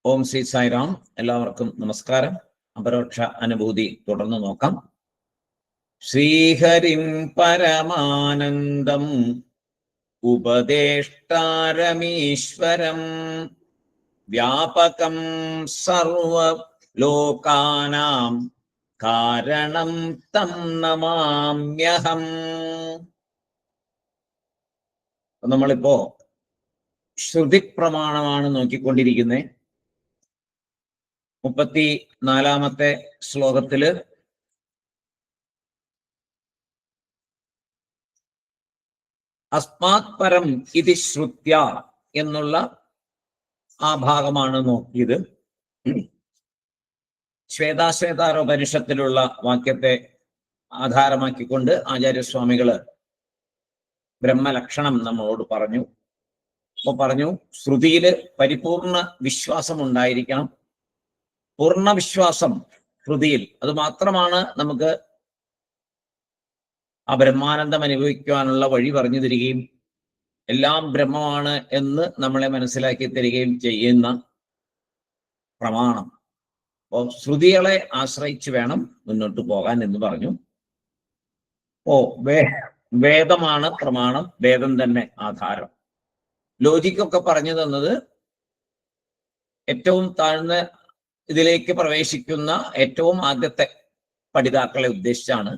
ഓം ശ്രീ സായിറാം. എല്ലാവർക്കും നമസ്കാരം. അപരോക്ഷ അനുഭൂതി തുടർന്ന് നോക്കാം. ശ്രീഹരിം പരമാനന്ദം ഉപദേഷ്ടാരമീശ്വരം വ്യാപകം സർവലോകാനാം കാരണം തം നമാമ്യഹം. നമ്മളിപ്പോ ശ്രുതി പ്രമാണമാണ് നോക്കിക്കൊണ്ടിരിക്കുന്നത്. 34-ാമത്തെ ശ്ലോകത്തില് അസ്മാത് പരം ഇതി ശ്രുത്യ എന്നുള്ള ആ ഭാഗമാണ് നോക്കിയത്. ശ്വേതാശ്വേതാരോപനിഷത്തിലുള്ള വാക്യത്തെ ആധാരമാക്കിക്കൊണ്ട് ആചാര്യസ്വാമികള് ബ്രഹ്മലക്ഷണം നമ്മളോട് പറഞ്ഞു. അപ്പൊ പറഞ്ഞു, ശ്രുതിയില് പരിപൂർണ വിശ്വാസം ഉണ്ടായിരിക്കണം. പൂർണ്ണ വിശ്വാസം ശ്രുതിയിൽ, അത് മാത്രമാണ് നമുക്ക് ആ ബ്രഹ്മാനന്ദം അനുഭവിക്കുവാനുള്ള വഴി പറഞ്ഞു തരികയും എല്ലാം ബ്രഹ്മമാണ് എന്ന് നമ്മളെ മനസ്സിലാക്കി തരികയും ചെയ്യുന്ന പ്രമാണം. അപ്പോൾ ശ്രുതികളെ ആശ്രയിച്ച് വേണം മുന്നോട്ട് പോകാൻ എന്ന് പറഞ്ഞു. വേദമാണ് പ്രമാണം, വേദം തന്നെ ആധാരം. ലോജിക്കൊക്കെ പറഞ്ഞു തന്നത് ഏറ്റവും താഴ്ന്ന ഇതിലേക്ക് പ്രവേശിക്കുന്ന ഏറ്റവും ആദ്യത്തെ പഠിതാക്കളെ ഉദ്ദേശിച്ചാണ്.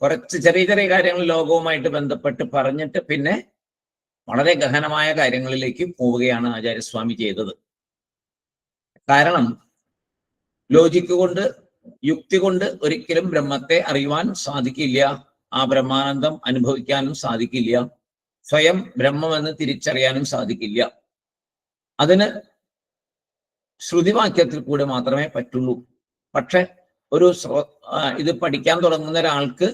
കുറച്ച് ചെറിയ ചെറിയ കാര്യങ്ങൾ ലോകവുമായിട്ട് ബന്ധപ്പെട്ട് പറഞ്ഞിട്ട് പിന്നെ വളരെ ഗഹനമായ കാര്യങ്ങളിലേക്ക് പോവുകയാണ് ആചാര്യസ്വാമി ചെയ്തത്. കാരണം ലോജിക്ക് കൊണ്ട്, യുക്തി കൊണ്ട് ഒരിക്കലും ബ്രഹ്മത്തെ അറിയുവാൻ സാധിക്കില്ല. ആ ബ്രഹ്മാനന്ദം അനുഭവിക്കാനും സാധിക്കില്ല. സ്വയം ബ്രഹ്മമെന്ന് തിരിച്ചറിയാനും സാധിക്കില്ല. അതിന് ശ്രുതിവാക്യത്തിൽ കൂടെ മാത്രമേ പറ്റുള്ളൂ. പക്ഷെ ഒരു ഇത് പഠിക്കാൻ തുടങ്ങുന്ന ഒരാൾക്ക്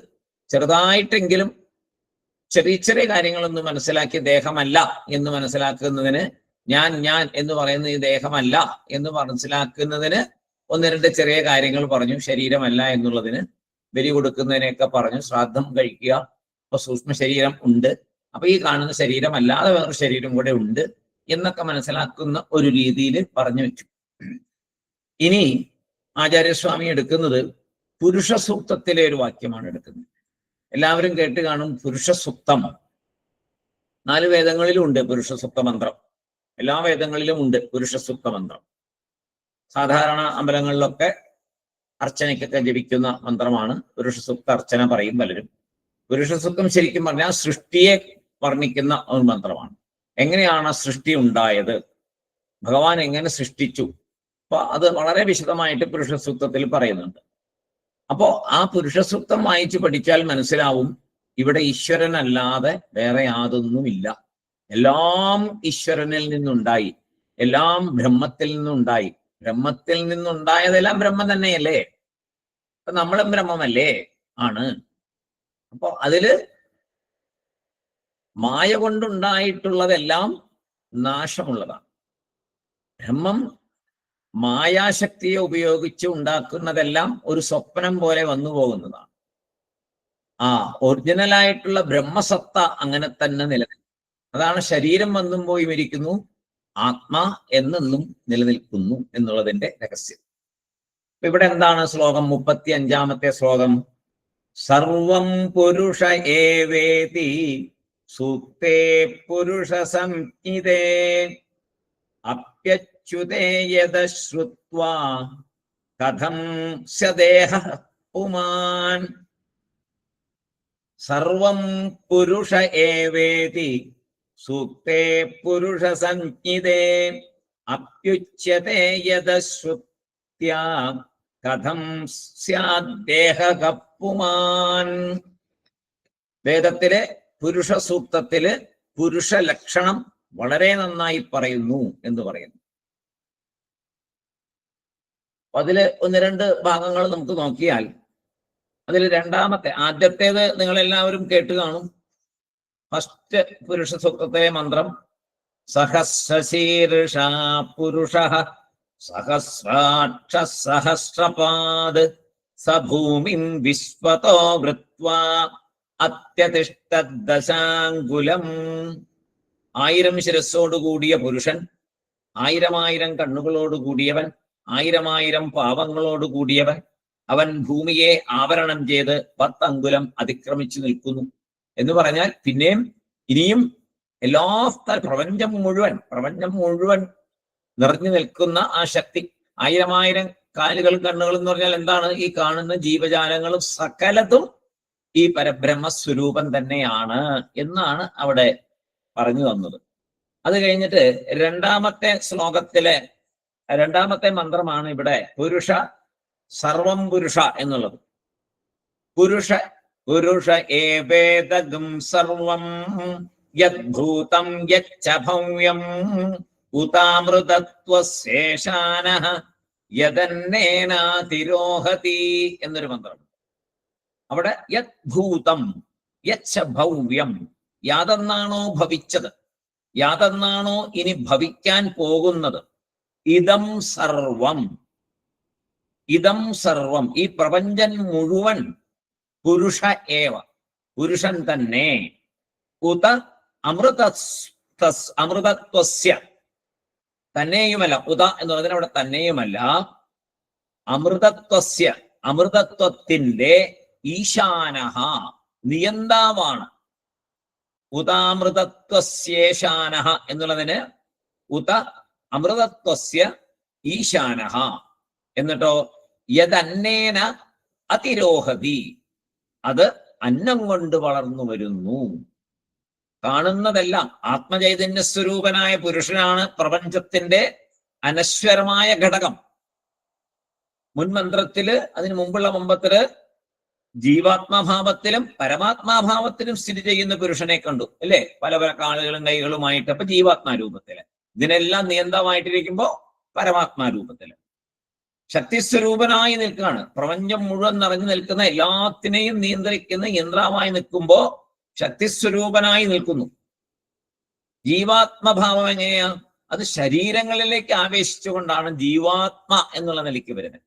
ചെറുതായിട്ടെങ്കിലും ചെറിയ ചെറിയ കാര്യങ്ങളൊന്നും മനസ്സിലാക്കി ദേഹമല്ല എന്ന് മനസ്സിലാക്കുന്നതിന്, ഞാൻ എന്ന് പറയുന്ന ഈ ദേഹമല്ല എന്ന് മനസ്സിലാക്കുന്നതിന് ഒന്ന് രണ്ട് ചെറിയ കാര്യങ്ങൾ പറഞ്ഞു. ശരീരമല്ല എന്നുള്ളതിന് ബലി കൊടുക്കുന്നതിനെയൊക്കെ പറഞ്ഞു. ശ്രാദ്ധം കഴിക്കുക, അപ്പൊ സൂക്ഷ്മ ശരീരം ഉണ്ട്, അപ്പൊ ഈ കാണുന്ന ശരീരം അല്ലാതെ വേറൊരു ശരീരം കൂടെ ഉണ്ട് എന്നൊക്കെ മനസ്സിലാക്കുന്ന ഒരു രീതിയിൽ പറഞ്ഞു വെച്ചു. ഇനി ആചാര്യസ്വാമി എടുക്കുന്നത് പുരുഷ സൂക്തത്തിലെ ഒരു വാക്യമാണ് എടുക്കുന്നത്. എല്ലാവരും കേട്ട് കാണും പുരുഷ സൂക്തം. 4 വേദങ്ങളിലും ഉണ്ട് പുരുഷ സൂക്ത മന്ത്രം. എല്ലാ വേദങ്ങളിലും ഉണ്ട് പുരുഷ സൂക്ത മന്ത്രം. സാധാരണ അമ്പലങ്ങളിലൊക്കെ അർച്ചനയ്ക്കൊക്കെ ജപിക്കുന്ന മന്ത്രമാണ് പുരുഷ സൂക്ത അർച്ചന പറയും പലരും. പുരുഷ സൂക്തം ശരിക്കും പറഞ്ഞാൽ സൃഷ്ടിയെ വർണ്ണിക്കുന്ന ഒരു മന്ത്രമാണ്. എങ്ങനെയാണ് സൃഷ്ടി ഉണ്ടായത്, ഭഗവാൻ എങ്ങനെ സൃഷ്ടിച്ചു, അപ്പൊ അത് വളരെ വിശദമായിട്ട് പുരുഷ സൂക്തത്തിൽ പറയുന്നുണ്ട്. അപ്പോ ആ പുരുഷ സൂക്തം വായിച്ച് പഠിച്ചാൽ മനസ്സിലാവും, ഇവിടെ ഈശ്വരനല്ലാതെ വേറെ യാതൊന്നുമില്ല. എല്ലാം ഈശ്വരനിൽ നിന്നുണ്ടായി, എല്ലാം ബ്രഹ്മത്തിൽ നിന്നുണ്ടായി. ബ്രഹ്മത്തിൽ നിന്നുണ്ടായതെല്ലാം ബ്രഹ്മം തന്നെയല്ലേ, അപ്പൊ നമ്മളും ബ്രഹ്മമല്ലേ ആണ്. അപ്പൊ അതില് മായ കൊണ്ടുണ്ടായിട്ടുള്ളതെല്ലാം നാശമുള്ളതാണ്. ബ്രഹ്മം മായാശക്തിയെ ഉപയോഗിച്ച് ഉണ്ടാക്കുന്നതെല്ലാം ഒരു സ്വപ്നം പോലെ വന്നു പോകുന്നതാണ്. ആ ഒറിജിനലായിട്ടുള്ള ബ്രഹ്മസത്ത അങ്ങനെ തന്നെ നിലനിൽക്കും. അതാണ് ശരീരം വന്നും പോയി മരിക്കുന്നു, ആത്മാ എന്നെന്നും നിലനിൽക്കുന്നു എന്നുള്ളതിന്റെ രഹസ്യം. ഇവിടെ എന്താണ് ശ്ലോകം? 35-ാമത്തെ ശ്ലോകം. സർവം പുരുഷ ഏവേതി സൂക്തേ പുരുഷ സംജ്ഞിതേ അപ്യച്യുതേ യദശ്രുത്വാ കഥം സ്യദേഹ പുമാൻ. സർവം പുരുഷ ഏവേതി സൂക്തേ പുരുഷ സംജ്ഞിതേ അപ്യുച്യതേ യദശ്രുത്യാ കഥം സ്യാദ്ദേഹ പുമാൻ. വേദത്തിലെ പുരുഷ സൂക്തത്തില് പുരുഷ ലക്ഷണം വളരെ നന്നായി പറയുന്നു എന്ന് പറയുന്നു. അതില് 1-2 ഭാഗങ്ങൾ നമുക്ക് നോക്കിയാൽ അതിൽ ആദ്യത്തേത് നിങ്ങളെല്ലാവരും കേട്ട് കാണും. ഫസ്റ്റ് പുരുഷ സൂക്തത്തിലെ മന്ത്രം സഹസ്രശീർഷ പുരുഷ സഹസ്രാക്ഷ സഹസ്രപാദ് സഭൂമിം വിശ്വതോ വൃത്വാ അത്യതിഷ്ഠദശാങ്കുലം. 1000 ശിരസ്സോടുകൂടിയ പുരുഷൻ ആയിരമായിരം കണ്ണുകളോട് കൂടിയവൻ, ആയിരമായിരം പാവങ്ങളോട് കൂടിയവൻ, അവൻ ഭൂമിയെ ആവരണം ചെയ്ത് 10 അങ്കുലം അതിക്രമിച്ചു നിൽക്കുന്നു എന്ന് പറഞ്ഞാൽ പിന്നെയും ഇനിയും എല്ലാ പ്രപഞ്ചം മുഴുവൻ നിറഞ്ഞു നിൽക്കുന്ന ആ ശക്തി. ആയിരമായിരം കാലുകൾ കണ്ണുകൾ എന്ന് പറഞ്ഞാൽ എന്താണ്? ഈ കാണുന്ന ജീവജാലങ്ങളും സകലതും ഈ പരബ്രഹ്മസ്വരൂപം തന്നെയാണ് എന്നാണ് അവിടെ പറഞ്ഞു തന്നത്. അത് കഴിഞ്ഞിട്ട് രണ്ടാമത്തെ ശ്ലോകത്തിലെ രണ്ടാമത്തെ മന്ത്രമാണ് ഇവിടെ സർവം പുരുഷ എന്നുള്ളത്. പുരുഷ ഏവേദഗം സർവം യദ്ഭൂതം യച്ച ഭവ്യം ഉതാമൃതത്വശേഷാനഃ യദന്നേനാതിരോഹതി എന്നൊരു മന്ത്രം. അവിടെ യദ്ഭൂതം യച്ച ഭവ്യം, യാതെന്നാണോ ഭവിച്ചത്, യാതെന്നാണോ ഇനി ഭവിക്കാൻ പോകുന്നത്, ഇതം സർവം ഈ പ്രപഞ്ചം മുഴുവൻ പുരുഷ ഏവ, പുരുഷൻ തന്നെ, ഉത അമൃതത്വസ്യ തന്നെയുമല്ല, ഉത എന്ന് പറഞ്ഞാൽ അവിടെ തന്നെയുമല്ല, അമൃതത്വത്തിന്റെ ഈശാനഃ നിയന്താവാണ്. ഉതാമൃതത്വശേഷാനഃ എന്നുള്ളതിന് ഉത അമൃതത്വസ്യ ഈശാനഃ, എന്നിട്ടോ യദന്നേന അതിരോഹതി, അത് അന്നം കൊണ്ട് വളർന്നു വരുന്നു. കാണുന്നതെല്ലാം ആത്മചൈതന്യ സ്വരൂപനായ പുരുഷനാണ് പ്രപഞ്ചത്തിന്റെ അനശ്വരമായ ഘടകം. മുൻമന്ത്രത്തില് അതിനു മുമ്പുള്ള മന്ത്രത്തില് ജീവാത്മാഭാവത്തിലും പരമാത്മാഭാവത്തിലും സ്ഥിതി ചെയ്യുന്ന പുരുഷനെ കണ്ടു അല്ലേ? പല പല കാലുകളും കൈകളുമായിട്ട്. അപ്പൊ ജീവാത്മാരൂപത്തില്, ഇതിനെല്ലാം നിയന്ത്രമായിട്ടിരിക്കുമ്പോ പരമാത്മാരൂപത്തില് ശക്തിസ്വരൂപനായി നിൽക്കുകയാണ്. പ്രപഞ്ചം മുഴുവൻ നിറഞ്ഞു നിൽക്കുന്ന എല്ലാത്തിനെയും നിയന്ത്രിക്കുന്ന യന്ത്രമായി നിൽക്കുമ്പോ ശക്തിസ്വരൂപനായി നിൽക്കുന്നു. ജീവാത്മഭാവം എങ്ങനെയാ? അത് ശരീരങ്ങളിലേക്ക് ആവേശിച്ചുകൊണ്ടാണ് ജീവാത്മ എന്നുള്ള നിലയ്ക്ക് വരുന്നത്.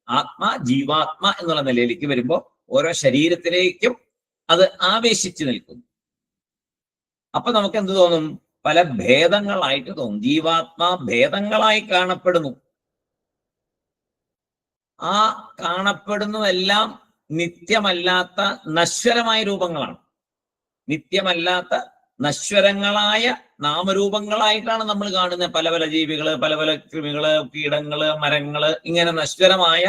ജീവാത്മ എന്നുള്ള നിലയിലേക്ക് വരുമ്പോ ഓരോ ശരീരത്തിലേക്കും അത് ആവേശിച്ചു നിൽക്കുന്നു. അപ്പൊ നമുക്ക് എന്ത് തോന്നും? പല ഭേദങ്ങളായിട്ട് തോന്നും. ജീവാത്മാ ഭേദങ്ങളായി കാണപ്പെടുന്നു. ആ കാണപ്പെടുന്നതെല്ലാം നിത്യമല്ലാത്ത നശ്വരമായ രൂപങ്ങളാണ്. നിത്യമല്ലാത്ത നശ്വരങ്ങളായ നാമരൂപങ്ങളായിട്ടാണ് നമ്മൾ കാണുന്നത്. പല പല ജീവികള്, പല പല കൃമികള്, കീടങ്ങള്, മരങ്ങള്, ഇങ്ങനെ നശ്വരമായ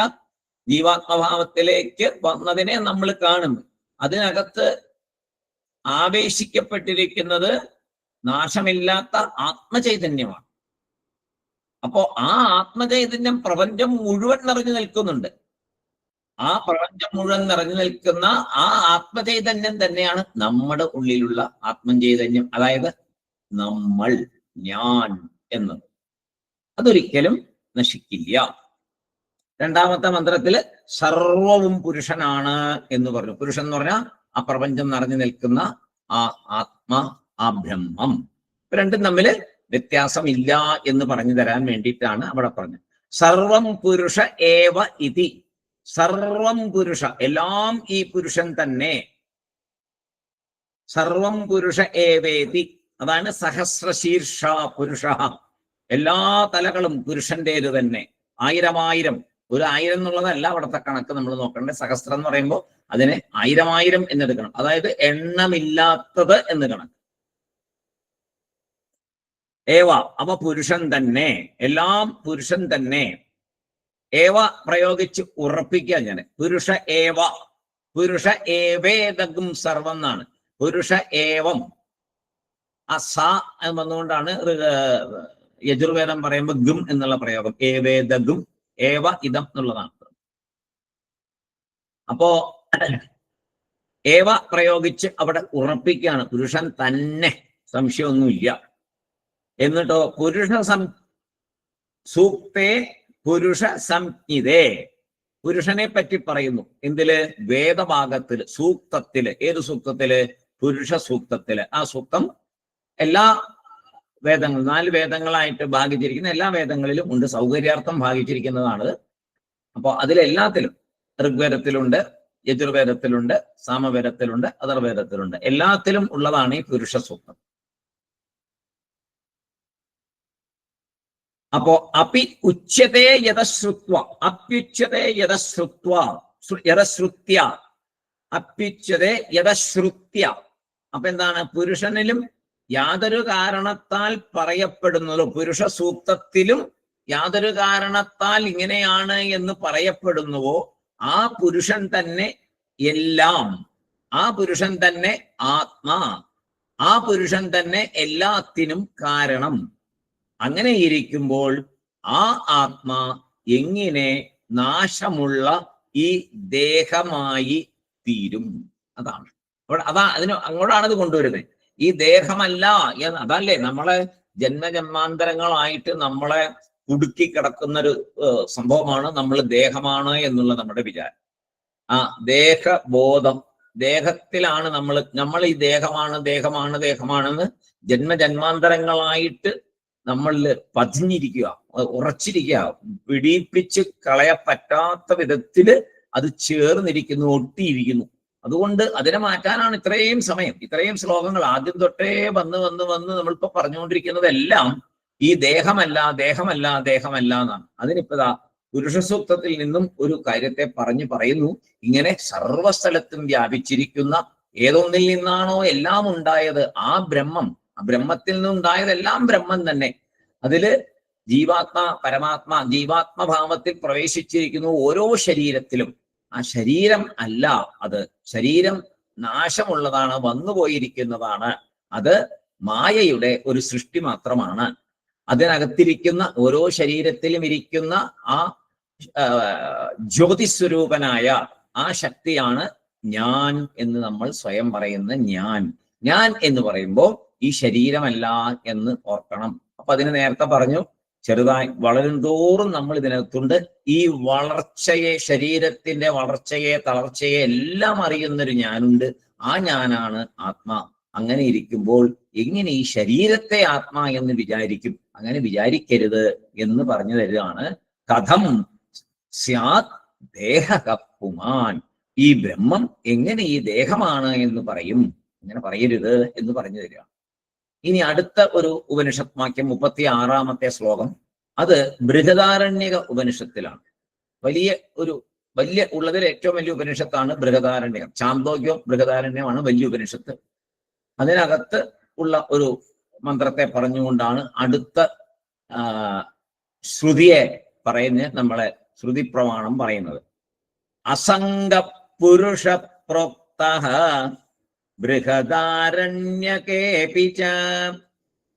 ജീവാത്മഭാവത്തിലേക്ക് വന്നതിനെ നമ്മൾ കാണുന്നു. അതിനകത്ത് ആവേശിക്കപ്പെട്ടിരിക്കുന്നത് നാശമില്ലാത്ത ആത്മചൈതന്യമാണ്. അപ്പോ ആ ആത്മചൈതന്യം പ്രപഞ്ചം മുഴുവൻ നിറഞ്ഞു നിൽക്കുന്നുണ്ട്. ആ പ്രപഞ്ചം മുഴുവൻ നിറഞ്ഞു നിൽക്കുന്ന ആ ആത്മചൈതന്യം തന്നെയാണ് നമ്മുടെ ഉള്ളിലുള്ള ആത്മചൈതന്യം. അതായത് നമ്മൾ, ഞാൻ എന്നത് അതൊരിക്കലും നശിക്കില്ല. രണ്ടാമത്തെ മന്ത്രത്തില് സർവവും പുരുഷനാണ് എന്ന് പറഞ്ഞു. പുരുഷൻ എന്ന് പറഞ്ഞാൽ ആ പ്രപഞ്ചം നിറഞ്ഞു നിൽക്കുന്ന ആ ആത്മ, ആ ബ്രഹ്മം. രണ്ടും തമ്മില് വ്യത്യാസമില്ല എന്ന് പറഞ്ഞു തരാൻ വേണ്ടിയിട്ടാണ് അവിടെ പറഞ്ഞത്. സർവം പുരുഷ ഏവ ഇതി. സർവം പുരുഷ, എല്ലാം ഈ പുരുഷൻ തന്നെ. സർവം പുരുഷ ഏവേതി, അതാണ് സഹസ്രശീർഷ പുരുഷ. എല്ലാ തലകളും പുരുഷന്റേത് തന്നെ. ആയിരമായിരം, ഒരു 1000 എന്നുള്ളതല്ല അവിടുത്തെ കണക്ക് നമ്മൾ നോക്കേണ്ടത്. സഹസ്രം എന്ന് പറയുമ്പോൾ അതിനെ 1000 എന്നെടുക്കണം. അതായത് എണ്ണമില്ലാത്തത് എന്ന് കണക്ക്. ഏവ, അവ പുരുഷൻ തന്നെ, എല്ലാം പുരുഷൻ തന്നെ. ഏവ പ്രയോഗിച്ച് ഉറപ്പിക്കുക ഞാൻ. പുരുഷ ഏവ, പുരുഷ ഏവേദഗം സർവം എന്നാണ്. പുരുഷ ഏവം, ആ സ വന്നുകൊണ്ടാണ് യജുർവേദം പറയുമ്പോൾ ഗും എന്നുള്ള പ്രയോഗം. ഏവേദഗും ഏവ ഇതം എന്നുള്ളതാണ്. അപ്പോ ഏവ പ്രയോഗിച്ച് അവിടെ ഉറപ്പിക്കുകയാണ്, പുരുഷൻ തന്നെ, സംശയമൊന്നുമില്ല. എന്നിട്ടോ പുരുഷ സൂക്തേ പുരുഷ സംജ്ഞിതേ, പുരുഷനെ പറ്റി പറയുന്നു. എന്തില്? വേദഭാഗത്തില്, സൂക്തത്തില്. ഏത് സൂക്തത്തില്? പുരുഷ സൂക്തത്തില്. ആ സൂക്തം എല്ലാ വേദങ്ങളും 4 വേദങ്ങളായിട്ട് ഭാഗിച്ചിരിക്കുന്ന എല്ലാ വേദങ്ങളിലും ഉണ്ട്. സൗകര്യാർത്ഥം ഭാഗിച്ചിരിക്കുന്നതാണ്. അപ്പൊ അതിലെല്ലാത്തിലും, ഋഗ്വേദത്തിലുണ്ട്, യജുർവേദത്തിലുണ്ട്, സാമവേദത്തിലുണ്ട്, അഥർവേദത്തിലുണ്ട്, എല്ലാത്തിലും ഉള്ളതാണ് ഈ പുരുഷ സൂക്തം. അപ്പോ അപി ഉച്യതേ യഥശ്രുത്വ, അപ്യുച്യതേ യഥശ്രുത്യ, അപ്യുച്യതേ യഥശ്രുത്യ. അപ്പൊ എന്താണ്? പുരുഷനിലും യാതൊരു കാരണത്താൽ പറയപ്പെടുന്നതോ, പുരുഷ സൂക്തത്തിലും യാതൊരു കാരണത്താൽ ഇങ്ങനെയാണ് എന്ന് പറയപ്പെടുന്നുവോ ആ പുരുഷൻ തന്നെ എല്ലാം, ആ പുരുഷൻ തന്നെ ആത്മാ, ആ പുരുഷൻ തന്നെ എല്ലാത്തിനും കാരണം. അങ്ങനെ ഇരിക്കുമ്പോൾ ആ ആത്മാ എങ്ങനെ നാശമുള്ള ഈ ദേഹമായി തീരും? അതാണ് അങ്ങോട്ടാണ് ഇത് കൊണ്ടുവരുന്നത്. ഈ ദേഹമല്ല എന്ന്, അതല്ലേ നമ്മളെ ജന്മജന്മാന്തരങ്ങളായിട്ട് നമ്മളെ കുടുക്കി കിടക്കുന്നൊരു സംഭവമാണ് നമ്മൾ ദേഹമാണ് എന്നുള്ള നമ്മുടെ വിചാരം. ആ ദേഹബോധം, ദേഹത്തിലാണ് നമ്മൾ ഈ ദേഹമാണെന്ന് ജന്മജന്മാന്തരങ്ങളായിട്ട് നമ്മളിൽ പതിഞ്ഞിരിക്കുക, ഉറച്ചിരിക്കുക, പിടിപ്പിച്ച് കളയപ്പറ്റാത്ത വിധത്തില് അത് ചേർന്നിരിക്കുന്നു, ഒട്ടിയിരിക്കുന്നു. അതുകൊണ്ട് അതിനെ മാറ്റാനാണ് ഇത്രയും സമയം, ഇത്രയും ശ്ലോകങ്ങൾ ആദ്യം തൊട്ടേ വന്ന് നമ്മളിപ്പോ പറഞ്ഞുകൊണ്ടിരിക്കുന്നതെല്ലാം ഈ ദേഹമല്ല എന്നാണ്. അതിനിപ്പതാ പുരുഷ സൂക്തത്തിൽ നിന്നും ഒരു കാര്യത്തെ പറയുന്നു. ഇങ്ങനെ സർവസ്ഥലത്തും വ്യാപിച്ചിരിക്കുന്ന ഏതൊന്നിൽ നിന്നാണോ എല്ലാം ഉണ്ടായത് ആ ബ്രഹ്മം, ആ ബ്രഹ്മത്തിൽ നിന്നുണ്ടായതെല്ലാം ബ്രഹ്മം തന്നെ. അതില് ജീവാത്മഭാവത്തിൽ പ്രവേശിച്ചിരിക്കുന്നു ഓരോ ശരീരത്തിലും. ആ ശരീരം അല്ല അത്, ശരീരം നാശമുള്ളതാണ്, വന്നുപോയിരിക്കുന്നതാണ്. അത് മായയുടെ ഒരു സൃഷ്ടി മാത്രമാണ്. അതിനകത്തിരിക്കുന്ന ഓരോ ശരീരത്തിലും ഇരിക്കുന്ന ആ ജ്യോതിസ്വരൂപനായ ആ ശക്തിയാണ് ഞാൻ എന്ന് നമ്മൾ സ്വയം പറയുന്ന ഞാൻ എന്ന് പറയുമ്പോൾ ഈ ശരീരമല്ല എന്ന് ഓർക്കണം. അപ്പൊ അതിന് നേരത്തെ പറഞ്ഞു, ചെറുതായി വളരും തോറും നമ്മൾ ഇതിനകത്തുണ്ട്. ഈ വളർച്ചയെ, ശരീരത്തിന്റെ വളർച്ചയെ തളർച്ചയെ എല്ലാം അറിയുന്നൊരു ഞാനുണ്ട്. ആ ഞാനാണ് ആത്മാ. അങ്ങനെ ഇരിക്കുമ്പോൾ എങ്ങനെ ഈ ശരീരത്തെ ആത്മാ എന്ന് വിചാരിക്കും? അങ്ങനെ വിചാരിക്കരുത് എന്ന് പറഞ്ഞു തരികയാണ്. കഥം സ്യാത് ദേഹകപ്പുമാൻ, ഈ ബ്രഹ്മം എങ്ങനെ ഈ ദേഹമാണ് എന്ന് പറയും? അങ്ങനെ പറയരുത് എന്ന് പറഞ്ഞു തരിക. ഇനി അടുത്ത ഒരു ഉപനിഷത്ത് വാക്യം 36-ാമത്തെ ശ്ലോകം, അത് ബൃഹദാരണ്യക ഉപനിഷത്തിലാണ്. വലിയ ഉള്ളതിൽ ഏറ്റവും വലിയ ഉപനിഷത്താണ് ബൃഹദാരണ്യകം. ചാന്തോക്യം ബൃഹദാരണ്യമാണ് വലിയ ഉപനിഷത്ത്. അതിനകത്ത് ഉള്ള ഒരു മന്ത്രത്തെ പറഞ്ഞുകൊണ്ടാണ് അടുത്ത ശ്രുതിയെ നമ്മളെ ശ്രുതി പ്രമാണം പറയുന്നത്. അസംഗ പുരുഷ പ്രോക്തഃ ബൃഹദാരണ്യകേപി ച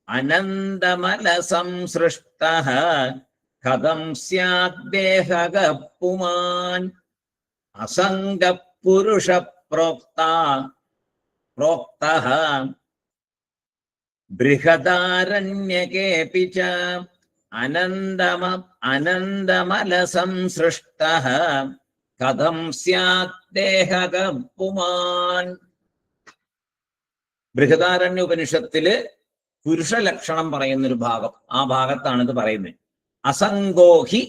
അനന്തമല സംസൃഷ്ടഃ കഥം സ്യാത് ദേഹകഃ പുമാൻ. അസംഗ പുരുഷ പ്രോക്തഃ ബൃഹദാരണ്യകേപി ച അനന്തമല സംസൃഷ്ടഃ കഥം സ്യാത് ദേഹകഃ പുമാൻ. ബൃഹദാരണ്യ ഉപനിഷത്തില് പുരുഷ ലക്ഷണം പറയുന്നൊരു ഭാഗം, ആ ഭാഗത്താണ് ഇത് പറയുന്നത്. അസംഗോഹി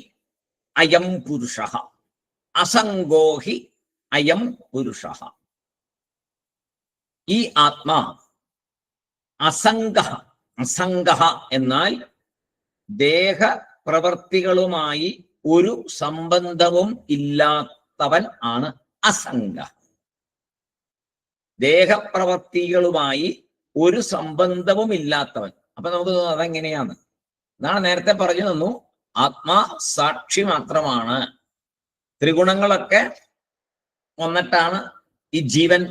അയം പുരുഷഃ, അസംഗോഹി അയം പുരുഷഃ. ഈ ആത്മാ അസംഗ എന്നാൽ ദേഹപ്രവർത്തികളുമായി ഒരു സംബന്ധവും ഇല്ലാത്തവൻ ആണ് അസംഗ. ദേഹപ്രവർത്തികളുമായി ഒരു സംബന്ധവും ഇല്ലാത്തവൻ. അപ്പൊ നമുക്ക് അതെങ്ങനെയാണ്? എന്നാണ് നേരത്തെ പറഞ്ഞു തന്നു. ആത്മാ സാക്ഷി മാത്രമാണ്. ത്രിഗുണങ്ങളൊക്കെ വന്നിട്ടാണ് ഈ ജീവൻ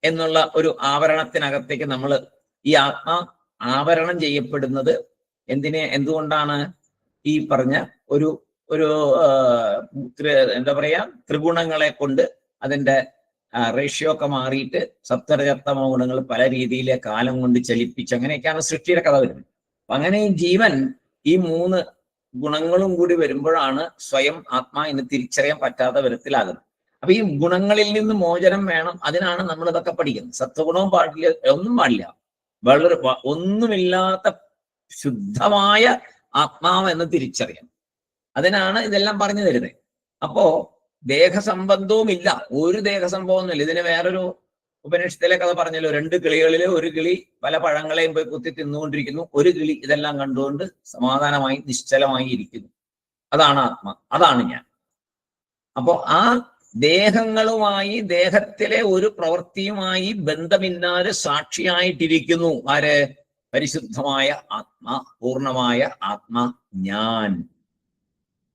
എന്നുള്ള ഒരു ആവരണത്തിനകത്തേക്ക് നമ്മൾ ഈ ആത്മാ ആവരണം ചെയ്യപ്പെടുന്നത്. എന്തുകൊണ്ടാണ്? ഈ പറഞ്ഞ ഒരു എന്താ പറയാ, ത്രിഗുണങ്ങളെ കൊണ്ട് അതിന്റെ റേഷ്യോ ഒക്കെ മാറിയിട്ട് സപ്തരജത്തമോ ഗുണങ്ങൾ പല രീതിയിലെ കാലം കൊണ്ട് ചലിപ്പിച്ച് അങ്ങനെയൊക്കെയാണ് സൃഷ്ടിയുടെ കഥ വരുന്നത്. അപ്പൊ അങ്ങനെ ഈ ജീവൻ ഈ 3 ഗുണങ്ങളും കൂടി വരുമ്പോഴാണ് സ്വയം ആത്മാ എന്ന് തിരിച്ചറിയാൻ പറ്റാത്ത വിധത്തിലാകുന്നത്. അപ്പൊ ഈ ഗുണങ്ങളിൽ നിന്ന് മോചനം വേണം. അതിനാണ് നമ്മൾ ഇതൊക്കെ പഠിക്കുന്നത്. സത്വഗുണവും പാടില്ല, ഒന്നും പാടില്ല. വളരെ ഒന്നുമില്ലാത്ത ശുദ്ധമായ ആത്മാവ് എന്ന് തിരിച്ചറിയാം. അതിനാണ് ഇതെല്ലാം പറഞ്ഞു തരുന്നത്. അപ്പോ ദേഹസംബന്ധവും ഇല്ല, ഒരു ദേഹസംഭവമൊന്നുമില്ല. ഇതിന് വേറൊരു ഉപനിഷത്തിലെ കഥ പറഞ്ഞല്ലോ, 2 കിളികളിൽ ഒരു കിളി പല പഴങ്ങളെയും പോയി കുത്തി തിന്നുകൊണ്ടിരിക്കുന്നു, ഒരു കിളി ഇതെല്ലാം കണ്ടുകൊണ്ട് സമാധാനമായി നിശ്ചലമായി ഇരിക്കുന്നു. അതാണ് ആത്മ, അതാണ് ഞാൻ. അപ്പോ ആ ദേഹങ്ങളുമായി, ദേഹത്തിലെ ഒരു പ്രവൃത്തിയുമായി ബന്ധമില്ലാതെ സാക്ഷിയായിട്ടിരിക്കുന്നു ആര്? പരിശുദ്ധമായ ആത്മാ, പൂർണ്ണമായ ആത്മാ, ഞാൻ.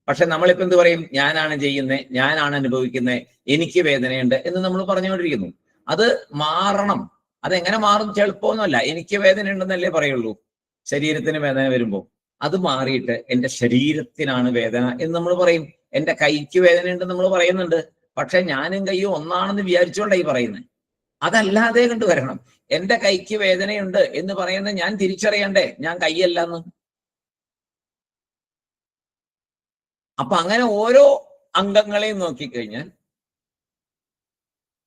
പക്ഷെ നമ്മളിപ്പോ എന്ത് പറയും? ഞാനാണ് ചെയ്യുന്നത്, ഞാനാണ് അനുഭവിക്കുന്നത്, എനിക്ക് വേദനയുണ്ട് എന്ന് നമ്മൾ പറഞ്ഞുകൊണ്ടിരിക്കുന്നു. അത് മാറണം. അതെങ്ങനെ മാറും? എളുപ്പമൊന്നുമല്ല. എനിക്ക് വേദന ഉണ്ടെന്നല്ലേ പറയുള്ളൂ ശരീരത്തിന് വേദന വരുമ്പോ. അത് മാറിയിട്ട് എന്റെ ശരീരത്തിനാണ് വേദന എന്ന് നമ്മൾ പറയും. എന്റെ കൈക്ക് വേദന ഉണ്ടെന്ന് നമ്മൾ പറയുന്നുണ്ട്. പക്ഷെ ഞാനും കൈയും ഒന്നാണെന്ന് വിചാരിച്ചുകൊണ്ടായി പറയുന്നത്. അതല്ലാതെ കണ്ടുവരണം. എന്റെ കൈക്ക് വേദനയുണ്ട് എന്ന് പറയുന്നത് ഞാൻ തിരിച്ചറിയണ്ടേ ഞാൻ കൈയല്ലെന്ന്. അപ്പൊ അങ്ങനെ ഓരോ അംഗങ്ങളെയും നോക്കിക്കഴിഞ്ഞാൽ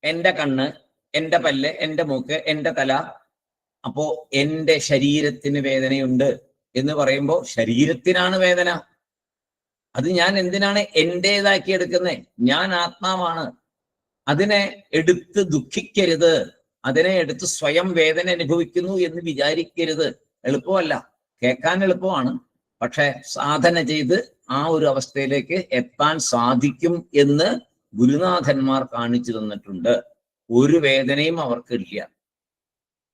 എന്റെ കണ്ണ്, എന്റെ പല്ല്, എന്റെ മൂക്ക്, എന്റെ തല, അപ്പോ എന്റെ ശരീരത്തിന് വേദനയുണ്ട് എന്ന് പറയുമ്പോൾ ശരീരത്തിനാണ് വേദന. അത് ഞാൻ എന്തിനാണ് എന്റേതാക്കി എടുക്കുന്നത്? ഞാൻ ആത്മാവാണ്. അതിനെ എടുത്ത് ദുഃഖിക്കരുത്, അതിനെ എടുത്ത് സ്വയം വേദന അനുഭവിക്കുന്നു എന്ന് വിചാരിക്കരുത്. എളുപ്പമല്ല, കേൾക്കാൻ എളുപ്പമാണ്, പക്ഷെ സാധന ചെയ്ത് ആ ഒരു അവസ്ഥയിലേക്ക് എത്താൻ സാധിക്കും എന്ന് ഗുരുനാഥന്മാർ കാണിച്ചു തന്നിട്ടുണ്ട്. ഒരു വേദനയും അവർക്കില്ല.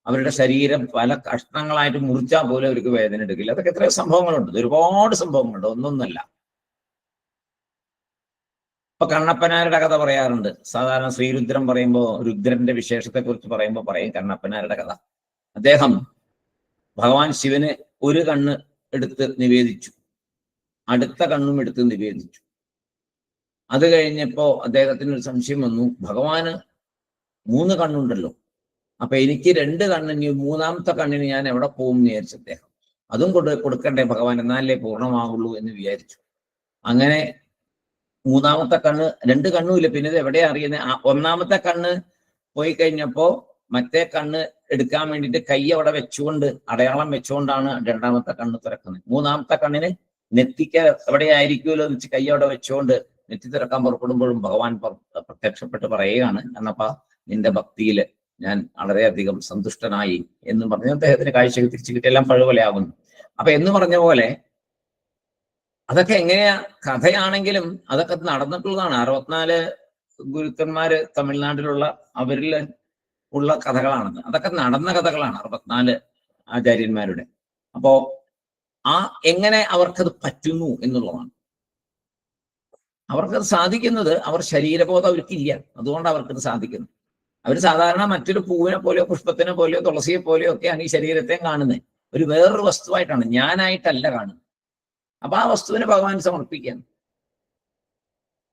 അവരുടെ ശരീരം പല കഷ്ണങ്ങളായിട്ട് മുറിച്ചാൽ പോലും അവർക്ക് വേദന എടുക്കില്ല. അതൊക്കെ എത്രയോ സംഭവങ്ങളുണ്ട്, ഒരുപാട് സംഭവങ്ങളുണ്ട്, ഒന്നൊന്നല്ല. ഇപ്പൊ കണ്ണപ്പനാരുടെ കഥ പറയാറുണ്ട്. സാധാരണ ശ്രീരുദ്രം പറയുമ്പോൾ, രുദ്രന്റെ വിശേഷത്തെ കുറിച്ച് പറയുമ്പോൾ പറയും കണ്ണപ്പനാരുടെ കഥ. അദ്ദേഹം ഭഗവാൻ ശിവന് ഒരു കണ്ണ് എടുത്ത് നിവേദിച്ചു, അടുത്ത കണ്ണും എടുത്ത് നിവേദിച്ചു. അത് കഴിഞ്ഞപ്പോ അദ്ദേഹത്തിന് ഒരു സംശയം വന്നു, ഭഗവാന് 3 കണ്ണുണ്ടല്ലോ, അപ്പൊ എനിക്ക് 2 കണ്ണിന്, 3ാമത്തെ കണ്ണിന് ഞാൻ എവിടെ പോകും എന്ന് വിചാരിച്ചു അദ്ദേഹം. അതും കൊടുക്കണ്ടേ ഭഗവാൻ, എന്നാലേ പൂർണ്ണമാകുള്ളൂ എന്ന് വിചാരിച്ചു. അങ്ങനെ 3ാമത്തെ കണ്ണ്, 2 കണ്ണുമില്ല, പിന്നെ ഇത് എവിടെയാ അറിയുന്നത്? 1ാമത്തെ കണ്ണ് പോയി കഴിഞ്ഞപ്പോ മറ്റേ കണ്ണ് എടുക്കാൻ വേണ്ടിയിട്ട് കൈ അവിടെ വെച്ചുകൊണ്ട്, അടയാളം വെച്ചുകൊണ്ടാണ് 2ാമത്തെ കണ്ണ് തുറക്കുന്നത്. 3ാമത്തെ കണ്ണിന് നെറ്റിക്ക് എവിടെയായിരിക്കുമല്ലോ എന്ന് വെച്ച് കൈ അവിടെ വെച്ചുകൊണ്ട് നെറ്റി തുറക്കാൻ പുറപ്പെടുമ്പോഴും ഭഗവാൻ പ്രത്യക്ഷപ്പെട്ട് പറയുകയാണ്, എന്നപ്പാ നിന്റെ ഭക്തിയില് ഞാൻ വളരെയധികം സന്തുഷ്ടനായി എന്ന് പറഞ്ഞ് അദ്ദേഹത്തിന് കാഴ്ചകൾ തിരിച്ചു കിട്ടി, എല്ലാം പഴുപോലെ ആകുന്നു. അപ്പൊ എന്ന് പറഞ്ഞ പോലെ അതൊക്കെ എങ്ങനെയാ? കഥയാണെങ്കിലും അതൊക്കെ നടന്നിട്ടുള്ളതാണ്. 64 ഗുരുക്കന്മാര് തമിഴ്നാട്ടിലുള്ള അവരിൽ ഉള്ള കഥകളാണെന്ന്. അതൊക്കെ നടന്ന കഥകളാണ് 64 ആചാര്യന്മാരുടെ. അപ്പോ ആ എങ്ങനെ അവർക്കത് പറ്റുന്നു എന്നുള്ളതാണ്. അവർക്കത് സാധിക്കുന്നത്, അവർ ശരീരബോധം അവർക്കില്ല, അതുകൊണ്ട് അവർക്കത് സാധിക്കുന്നു. അവർ സാധാരണ മറ്റൊരു പൂവിനെ പോലെയോ പുഷ്പത്തിനെ പോലെയോ തുളസിയെ പോലെയോ ഒക്കെയാണ് ഈ ശരീരത്തെ കാണുന്നത്. ഒരു വേറൊരു വസ്തുവായിട്ടാണ്, ഞാനായിട്ടല്ല കാണുന്നത്. അപ്പൊ ആ വസ്തുവിനെ ഭഗവാൻ സമർപ്പിക്കാൻ,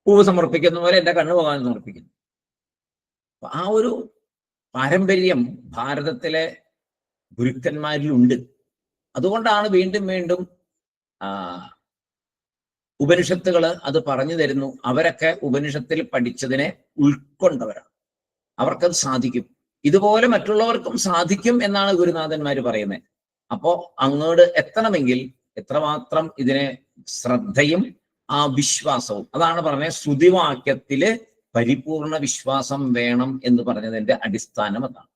പൂവ് സമർപ്പിക്കുന്ന പോലെ എന്റെ കണ്ണ് ഭഗവാൻ സമർപ്പിക്കുന്നു. ആ ഒരു പാരമ്പര്യം ഭാരതത്തിലെ ഗുരുക്കന്മാരിലുണ്ട്. അതുകൊണ്ടാണ് വീണ്ടും വീണ്ടും ഉപനിഷത്തുകൾ അത് പറഞ്ഞു തരുന്നു. അവരൊക്കെ ഉപനിഷത്തിൽ പഠിച്ചതിനെ ഉൾക്കൊണ്ടവരാണ്, അവർക്കത് സാധിക്കും. ഇതുപോലെ മറ്റുള്ളവർക്കും സാധിക്കും എന്നാണ് ഗുരുനാഥന്മാര് പറയുന്നത്. അപ്പോ അങ്ങോട്ട് എത്തണമെങ്കിൽ എത്രമാത്രം ഇതിനെ ശ്രദ്ധയും ആ വിശ്വാസവും, അതാണ് പറഞ്ഞത് ശ്രുതിവാക്യത്തില് പരിപൂർണ വിശ്വാസം വേണം എന്ന് പറഞ്ഞതിന്റെ അടിസ്ഥാനം അതാണ്.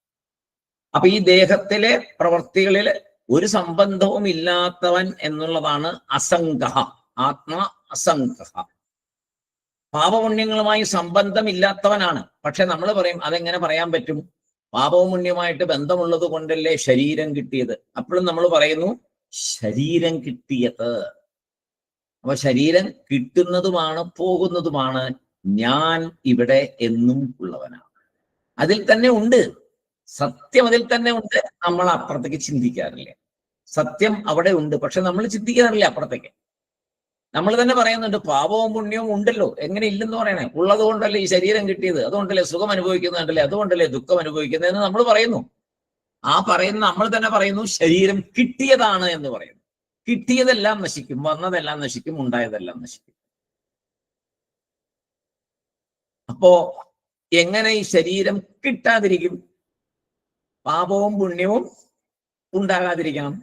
അപ്പൊ ഈ ദേഹത്തിലെ പ്രവൃത്തികളിൽ ഒരു സംബന്ധവും ഇല്ലാത്തവൻ എന്നുള്ളതാണ് അസംഗഹ. ആത്മാ അസംഗഹ, പാപപുണ്യങ്ങളുമായി സംബന്ധമില്ലാത്തവനാണ്. പക്ഷെ നമ്മൾ പറയും, അതെങ്ങനെ പറയാൻ പറ്റും? പാപവും പുണ്യമായിട്ട് ബന്ധമുള്ളത് കൊണ്ടല്ലേ ശരീരം കിട്ടിയത്. അപ്പോഴും നമ്മൾ പറയുന്നു ശരീരം കിട്ടിയത്. അപ്പൊ ശരീരം കിട്ടുന്നതുമാണ് പോകുന്നതുമാണ്. ഞാൻ ഇവിടെ എന്നും ഉള്ളവനാണ്. അതിൽ തന്നെ ഉണ്ട് സത്യം, അതിൽ തന്നെ ഉണ്ട്. നമ്മൾ അപ്പുറത്തേക്ക് ചിന്തിക്കാറില്ല. സത്യം അവിടെ ഉണ്ട്, പക്ഷെ നമ്മൾ ചിന്തിക്കാറില്ല അപ്പുറത്തേക്ക്. നമ്മൾ തന്നെ പറയുന്നുണ്ട് പാപവും പുണ്യവും ഉണ്ടല്ലോ. എങ്ങനെ ഇല്ലെന്ന് പറയണേ? ഉള്ളത് കൊണ്ടല്ലേ ഈ ശരീരം കിട്ടിയത്, അതുകൊണ്ടല്ലേ സുഖം അനുഭവിക്കുന്നുണ്ടല്ലേ, അതുകൊണ്ടല്ലേ ദുഃഖം അനുഭവിക്കുന്നതെന്ന് നമ്മൾ പറയുന്നു. ആ പറയുന്ന നമ്മൾ തന്നെ പറയുന്നു ശരീരം കിട്ടിയതാണ് എന്ന് പറയുന്നു. കിട്ടിയതെല്ലാം നശിക്കും, വന്നതെല്ലാം നശിക്കും, ഉണ്ടായതെല്ലാം നശിക്കും. അപ്പോ എങ്ങനെ ഈ ശരീരം കിട്ടാതിരിക്കും? പാപവും പുണ്യവും ഉണ്ടാകാതിരിക്കണം.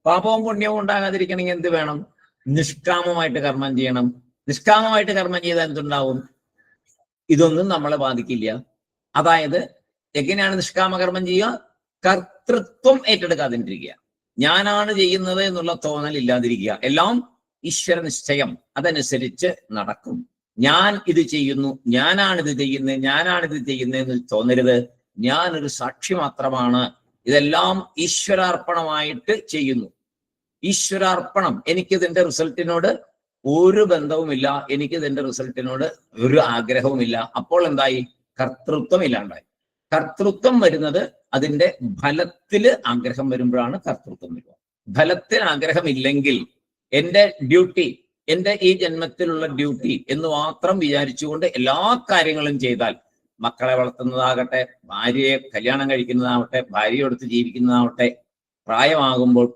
പാപവും പുണ്യവും ഉണ്ടാകാതിരിക്കണമെങ്കിൽ എന്ത് വേണം? നിഷ്കാമമായിട്ട് കർമ്മം ചെയ്യണം. നിഷ്കാമമായിട്ട് കർമ്മം ചെയ്താൽ എന്തുണ്ടാവും? ഇതൊന്നും നമ്മളെ ബാധിക്കില്ല. അതായത് എങ്ങനെയാണ് നിഷ്കാമകർമ്മം ചെയ്യുക? കർത്തൃത്വം ഏറ്റെടുക്കാതിരിക്കുക, ഞാനാണ് ചെയ്യുന്നത് എന്നുള്ള തോന്നൽ ഇല്ലാതിരിക്കുക. എല്ലാം ഈശ്വര നിശ്ചയം, അതനുസരിച്ച് നടക്കും. ഞാൻ ഇത് ചെയ്യുന്നു, ഞാനാണിത് ചെയ്യുന്നത്, ഞാനാണിത് ചെയ്യുന്നതെന്ന് തോന്നരുത്. ഞാനൊരു സാക്ഷി മാത്രമാണ്, ഇതെല്ലാം ഈശ്വരാർപ്പണമായിട്ട് ചെയ്യുന്നു. ഈശ്വരാർപ്പണം. എനിക്കിതിന്റെ റിസൾട്ടിനോട് ഒരു ബന്ധവുമില്ല, എനിക്കിതിന്റെ റിസൾട്ടിനോട് ഒരു ആഗ്രഹവുമില്ല. അപ്പോൾ എന്തായി? കർത്തൃത്വം ഇല്ലാണ്ടായി. കർത്തൃത്വം വരുന്നത് അതിന്റെ ഫലത്തില് ആഗ്രഹം വരുമ്പോഴാണ് കർത്തൃത്വം വരിക. ഫലത്തിൽ ആഗ്രഹമില്ലെങ്കിൽ എന്റെ ഡ്യൂട്ടി, എന്റെ ഈ ജന്മത്തിലുള്ള ഡ്യൂട്ടി എന്ന് മാത്രം വിചാരിച്ചുകൊണ്ട് എല്ലാ കാര്യങ്ങളും ചെയ്താൽ, മക്കളെ വളർത്തുന്നതാകട്ടെ, ഭാര്യയെ കല്യാണം കഴിക്കുന്നതാവട്ടെ, ഭാര്യയോടൊത്ത് ജീവിക്കുന്നതാവട്ടെ, പ്രായമാകുമ്പോൾ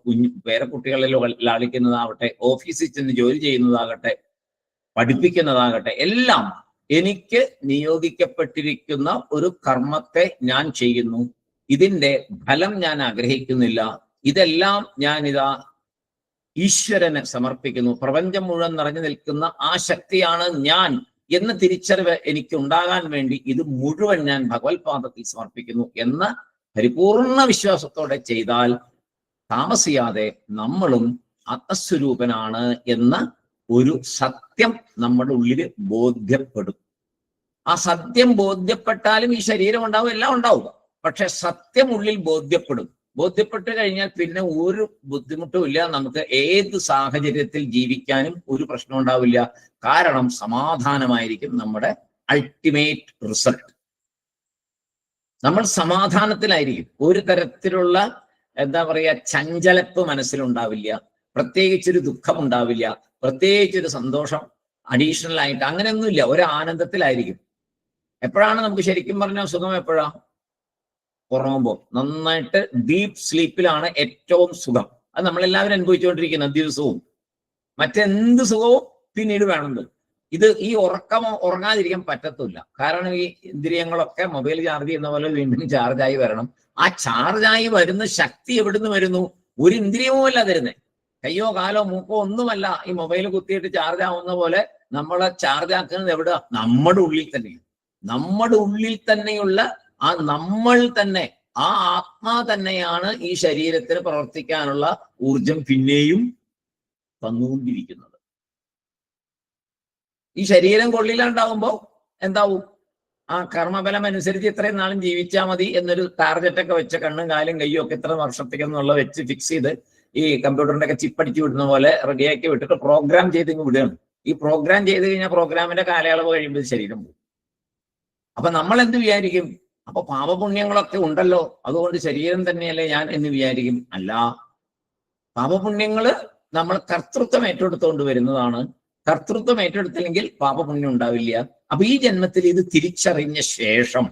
പേരക്കുട്ടികളെ ലാളിക്കുന്നതാവട്ടെ, ഓഫീസിൽ ചെന്ന് ജോലി ചെയ്യുന്നതാകട്ടെ, പഠിപ്പിക്കുന്നതാകട്ടെ, എല്ലാം എനിക്ക് നിയോഗിക്കപ്പെട്ടിരിക്കുന്ന ഒരു കർമ്മത്തെ ഞാൻ ചെയ്യുന്നു. ഇതിന്റെ ഫലം ഞാൻ ആഗ്രഹിക്കുന്നില്ല. ഇതെല്ലാം ഞാനിതാ ഈശ്വരനെ സമർപ്പിക്കുന്നു. പ്രപഞ്ചം മുഴുവൻ നിറഞ്ഞു നിൽക്കുന്ന ആ ശക്തിയാണ് ഞാൻ എന്ന തിരിച്ചറിവ് എനിക്ക് ഉണ്ടാകാൻ വേണ്ടി ഇത് മുഴുവൻ ഞാൻ ഭഗവത്പാദത്തിൽ സമർപ്പിക്കുന്നു എന്ന പരിപൂർണ വിശ്വാസത്തോടെ ചെയ്താൽ താമസിയാതെ നമ്മളും ആത്മസ്വരൂപനാണ് എന്ന ഒരു സത്യം നമ്മുടെ ഉള്ളിൽ ബോധ്യപ്പെടും. ആ സത്യം ബോധ്യപ്പെട്ടാലും ഈ ശരീരം ഉണ്ടാവും, എല്ലാം ഉണ്ടാവുക. പക്ഷെ സത്യം ഉള്ളിൽ ബോധ്യപ്പെടും. ബോധ്യപ്പെട്ട് കഴിഞ്ഞാൽ പിന്നെ ഒരു ബുദ്ധിമുട്ടും ഇല്ല. നമുക്ക് ഏത് സാഹചര്യത്തിൽ ജീവിക്കാനും ഒരു പ്രശ്നം ഉണ്ടാവില്ല. കാരണം സമാധാനമായിരിക്കും നമ്മുടെ അൾട്ടിമേറ്റ് റിസൾട്ട്. നമ്മൾ സമാധാനത്തിലായിരിക്കും. ഒരു തരത്തിലുള്ള എന്താ പറയുക, ചഞ്ചലപ്പ് മനസ്സിലുണ്ടാവില്ല, പ്രത്യേകിച്ചൊരു ദുഃഖം ഉണ്ടാവില്ല, പ്രത്യേകിച്ചൊരു സന്തോഷം അഡീഷണൽ ആയിട്ട് അങ്ങനെയൊന്നുമില്ല. ഒരു ആനന്ദത്തിലായിരിക്കും. എപ്പോഴാണ് നമുക്ക് ശരിക്കും പറഞ്ഞാൽ സുഖം? എപ്പോഴാ? ഉറങ്ങുമ്പോൾ. നന്നായിട്ട് ഡീപ്പ് സ്ലീപ്പിലാണ് ഏറ്റവും സുഖം. അത് നമ്മളെല്ലാവരും അനുഭവിച്ചുകൊണ്ടിരിക്കുന്ന ദിവസവും. മറ്റെന്ത് സുഖവും പിന്നീട് വേണമെന്ന്. ഈ ഉറങ്ങാതിരിക്കാൻ പറ്റത്തില്ല. കാരണം ഈ ഇന്ദ്രിയങ്ങളൊക്കെ മൊബൈൽ ചാർജ് ചെയ്യുന്ന പോലെ വീണ്ടും ചാർജായി വരണം. ആ ചാർജായി വരുന്ന ശക്തി എവിടുന്ന് വരുന്നു? ഒരു ഇന്ദ്രിയവും അല്ല തരുന്നേ. കയ്യോ കാലോ മൂക്കോ ഒന്നുമല്ല. ഈ മൊബൈൽ കുത്തിയിട്ട് ചാർജ് ആവുന്ന പോലെ നമ്മളെ ചാർജ് ആക്കുന്നത് എവിടെ? നമ്മുടെ ഉള്ളിൽ തന്നെയാണ്. നമ്മുടെ ഉള്ളിൽ തന്നെയുള്ള ആ നമ്മൾ തന്നെ, ആ ആത്മാ തന്നെയാണ് ഈ ശരീരത്തിന് പ്രവർത്തിക്കാനുള്ള ഊർജം പിന്നെയും തന്നുകൊണ്ടിരിക്കുന്നത്. ഈ ശരീരം കൊള്ളില്ലാണ്ടാവുമ്പോ എന്താവും? ആ കർമ്മഫലം അനുസരിച്ച് ഇത്രയും നാളും ജീവിച്ചാൽ മതി എന്നൊരു ടാർഗറ്റൊക്കെ വെച്ച കണ്ണും കാലും കയ്യും ഒക്കെ ഇത്ര വർഷത്തേക്കെന്നുള്ള വെച്ച് ഫിക്സ് ചെയ്ത് ഈ കമ്പ്യൂട്ടറിന്റെ ഒക്കെ ചിപ്പടിച്ച് വിടുന്ന പോലെ റെഡിയാക്കി വിട്ടിട്ട് പ്രോഗ്രാം ചെയ്ത് ഇങ്ങ് വിടുകയാണ്. ഈ പ്രോഗ്രാം ചെയ്ത് കഴിഞ്ഞാൽ പ്രോഗ്രാമിന്റെ കാലയളവ് കഴിയുമ്പോൾ ശരീരം പോകും. അപ്പൊ നമ്മൾ എന്ത് വിചാരിക്കും? അപ്പൊ പാപപുണ്യങ്ങളൊക്കെ ഉണ്ടല്ലോ, അതുകൊണ്ട് ശരീരം തന്നെയല്ലേ ഞാൻ എന്ന് വിചാരിക്കും. അല്ല, പാപപുണ്യങ്ങള് നമ്മൾ കർത്തൃത്വം ഏറ്റെടുത്തുകൊണ്ട് വരുന്നതാണ്. കർത്തൃത്വം ഏറ്റെടുത്തില്ലെങ്കിൽ പാപപുണ്യം ഉണ്ടാവില്ല. അപ്പൊ ഈ ജന്മത്തിൽ ഇത് തിരിച്ചറിഞ്ഞ ശേഷം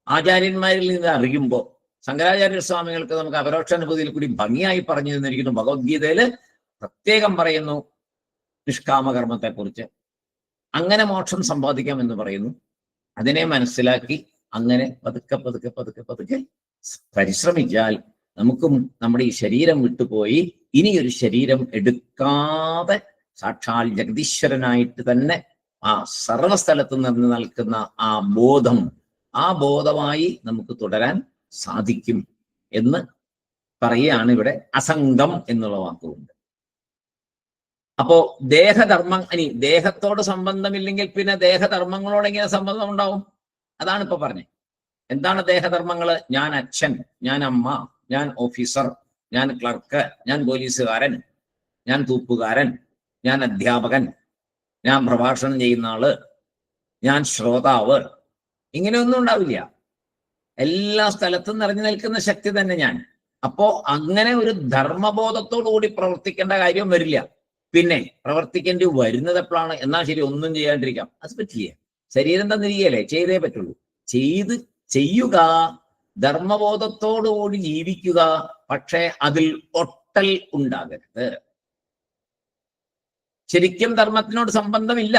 ആചാര്യന്മാരിൽ നിന്ന് അറിയുമ്പോൾ, ശങ്കരാചാര്യ സ്വാമികൾക്ക് നമുക്ക് അപരോക്ഷാനുഭൂതിയിൽ കൂടി ഭംഗിയായി പറഞ്ഞു തന്നിരിക്കുന്നു. ഭഗവത്ഗീതയില് പ്രത്യേകം പറയുന്നു നിഷ്കാമകർമ്മത്തെ കുറിച്ച്. അങ്ങനെ മോക്ഷം സമ്പാദിക്കാമെന്ന് പറയുന്നു. അതിനെ മനസ്സിലാക്കി അങ്ങനെ പതുക്കെ പതുക്കെ പതുക്കെ പതുക്കെ പരിശ്രമിച്ചാൽ നമുക്കും നമ്മുടെ ഈ ശരീരം വിട്ടുപോയി ഇനിയൊരു ശരീരം എടുക്കാതെ സാക്ഷാൽ ജഗദീശ്വരനായിട്ട് തന്നെ ആ സർവസ്ഥലത്ത് നിന്ന് നിൽക്കുന്ന ആ ബോധം, ആ ബോധമായി നമുക്ക് തുടരാൻ സാധിക്കും എന്ന് പറയുകയാണ് ഇവിടെ. അസംഗം എന്നുള്ള വാക്കുകൊണ്ട്. അപ്പോ ദേഹധർമ്മം, ഇനി ദേഹത്തോട് സംബന്ധമില്ലെങ്കിൽ പിന്നെ ദേഹധർമ്മങ്ങളോട് എങ്ങനെ സംബന്ധം ഉണ്ടാവും? അതാണ് ഇപ്പൊ പറഞ്ഞത്. എന്താണ് ദേഹധർമ്മങ്ങള്? ഞാൻ അച്ഛൻ, ഞാൻ അമ്മ, ഞാൻ ഓഫീസർ, ഞാൻ ക്ലർക്ക്, ഞാൻ പോലീസുകാരൻ, ഞാൻ തൂപ്പുകാരൻ, ഞാൻ അധ്യാപകൻ, ഞാൻ പ്രഭാഷണം ചെയ്യുന്ന ആള്, ഞാൻ ശ്രോതാവ്, ഇങ്ങനെയൊന്നും ഉണ്ടാവില്ല. എല്ലാ സ്ഥലത്തും നിറഞ്ഞു നിൽക്കുന്ന ശക്തി തന്നെ ഞാൻ. അപ്പോ അങ്ങനെ ഒരു ധർമ്മബോധത്തോടു കൂടി പ്രവർത്തിക്കേണ്ട കാര്യം വരില്ല. പിന്നെ പ്രവർത്തിക്കേണ്ടി വരുന്നത് എപ്പോഴാണ്? എന്നാൽ ശരി, ഒന്നും ചെയ്യാണ്ടിരിക്കാം, അത് പറ്റില്ല. ശരീരം തന്നിരിക്കുകയല്ലേ, ചെയ്തേ പറ്റുള്ളൂ. ചെയ്യുക, ധർമ്മബോധത്തോടുകൂടി ജീവിക്കുക. പക്ഷെ അതിൽ ഒട്ടൽ ഉണ്ടാകരുത്. ശരിക്കും ധർമ്മത്തിനോട് സംബന്ധമില്ല.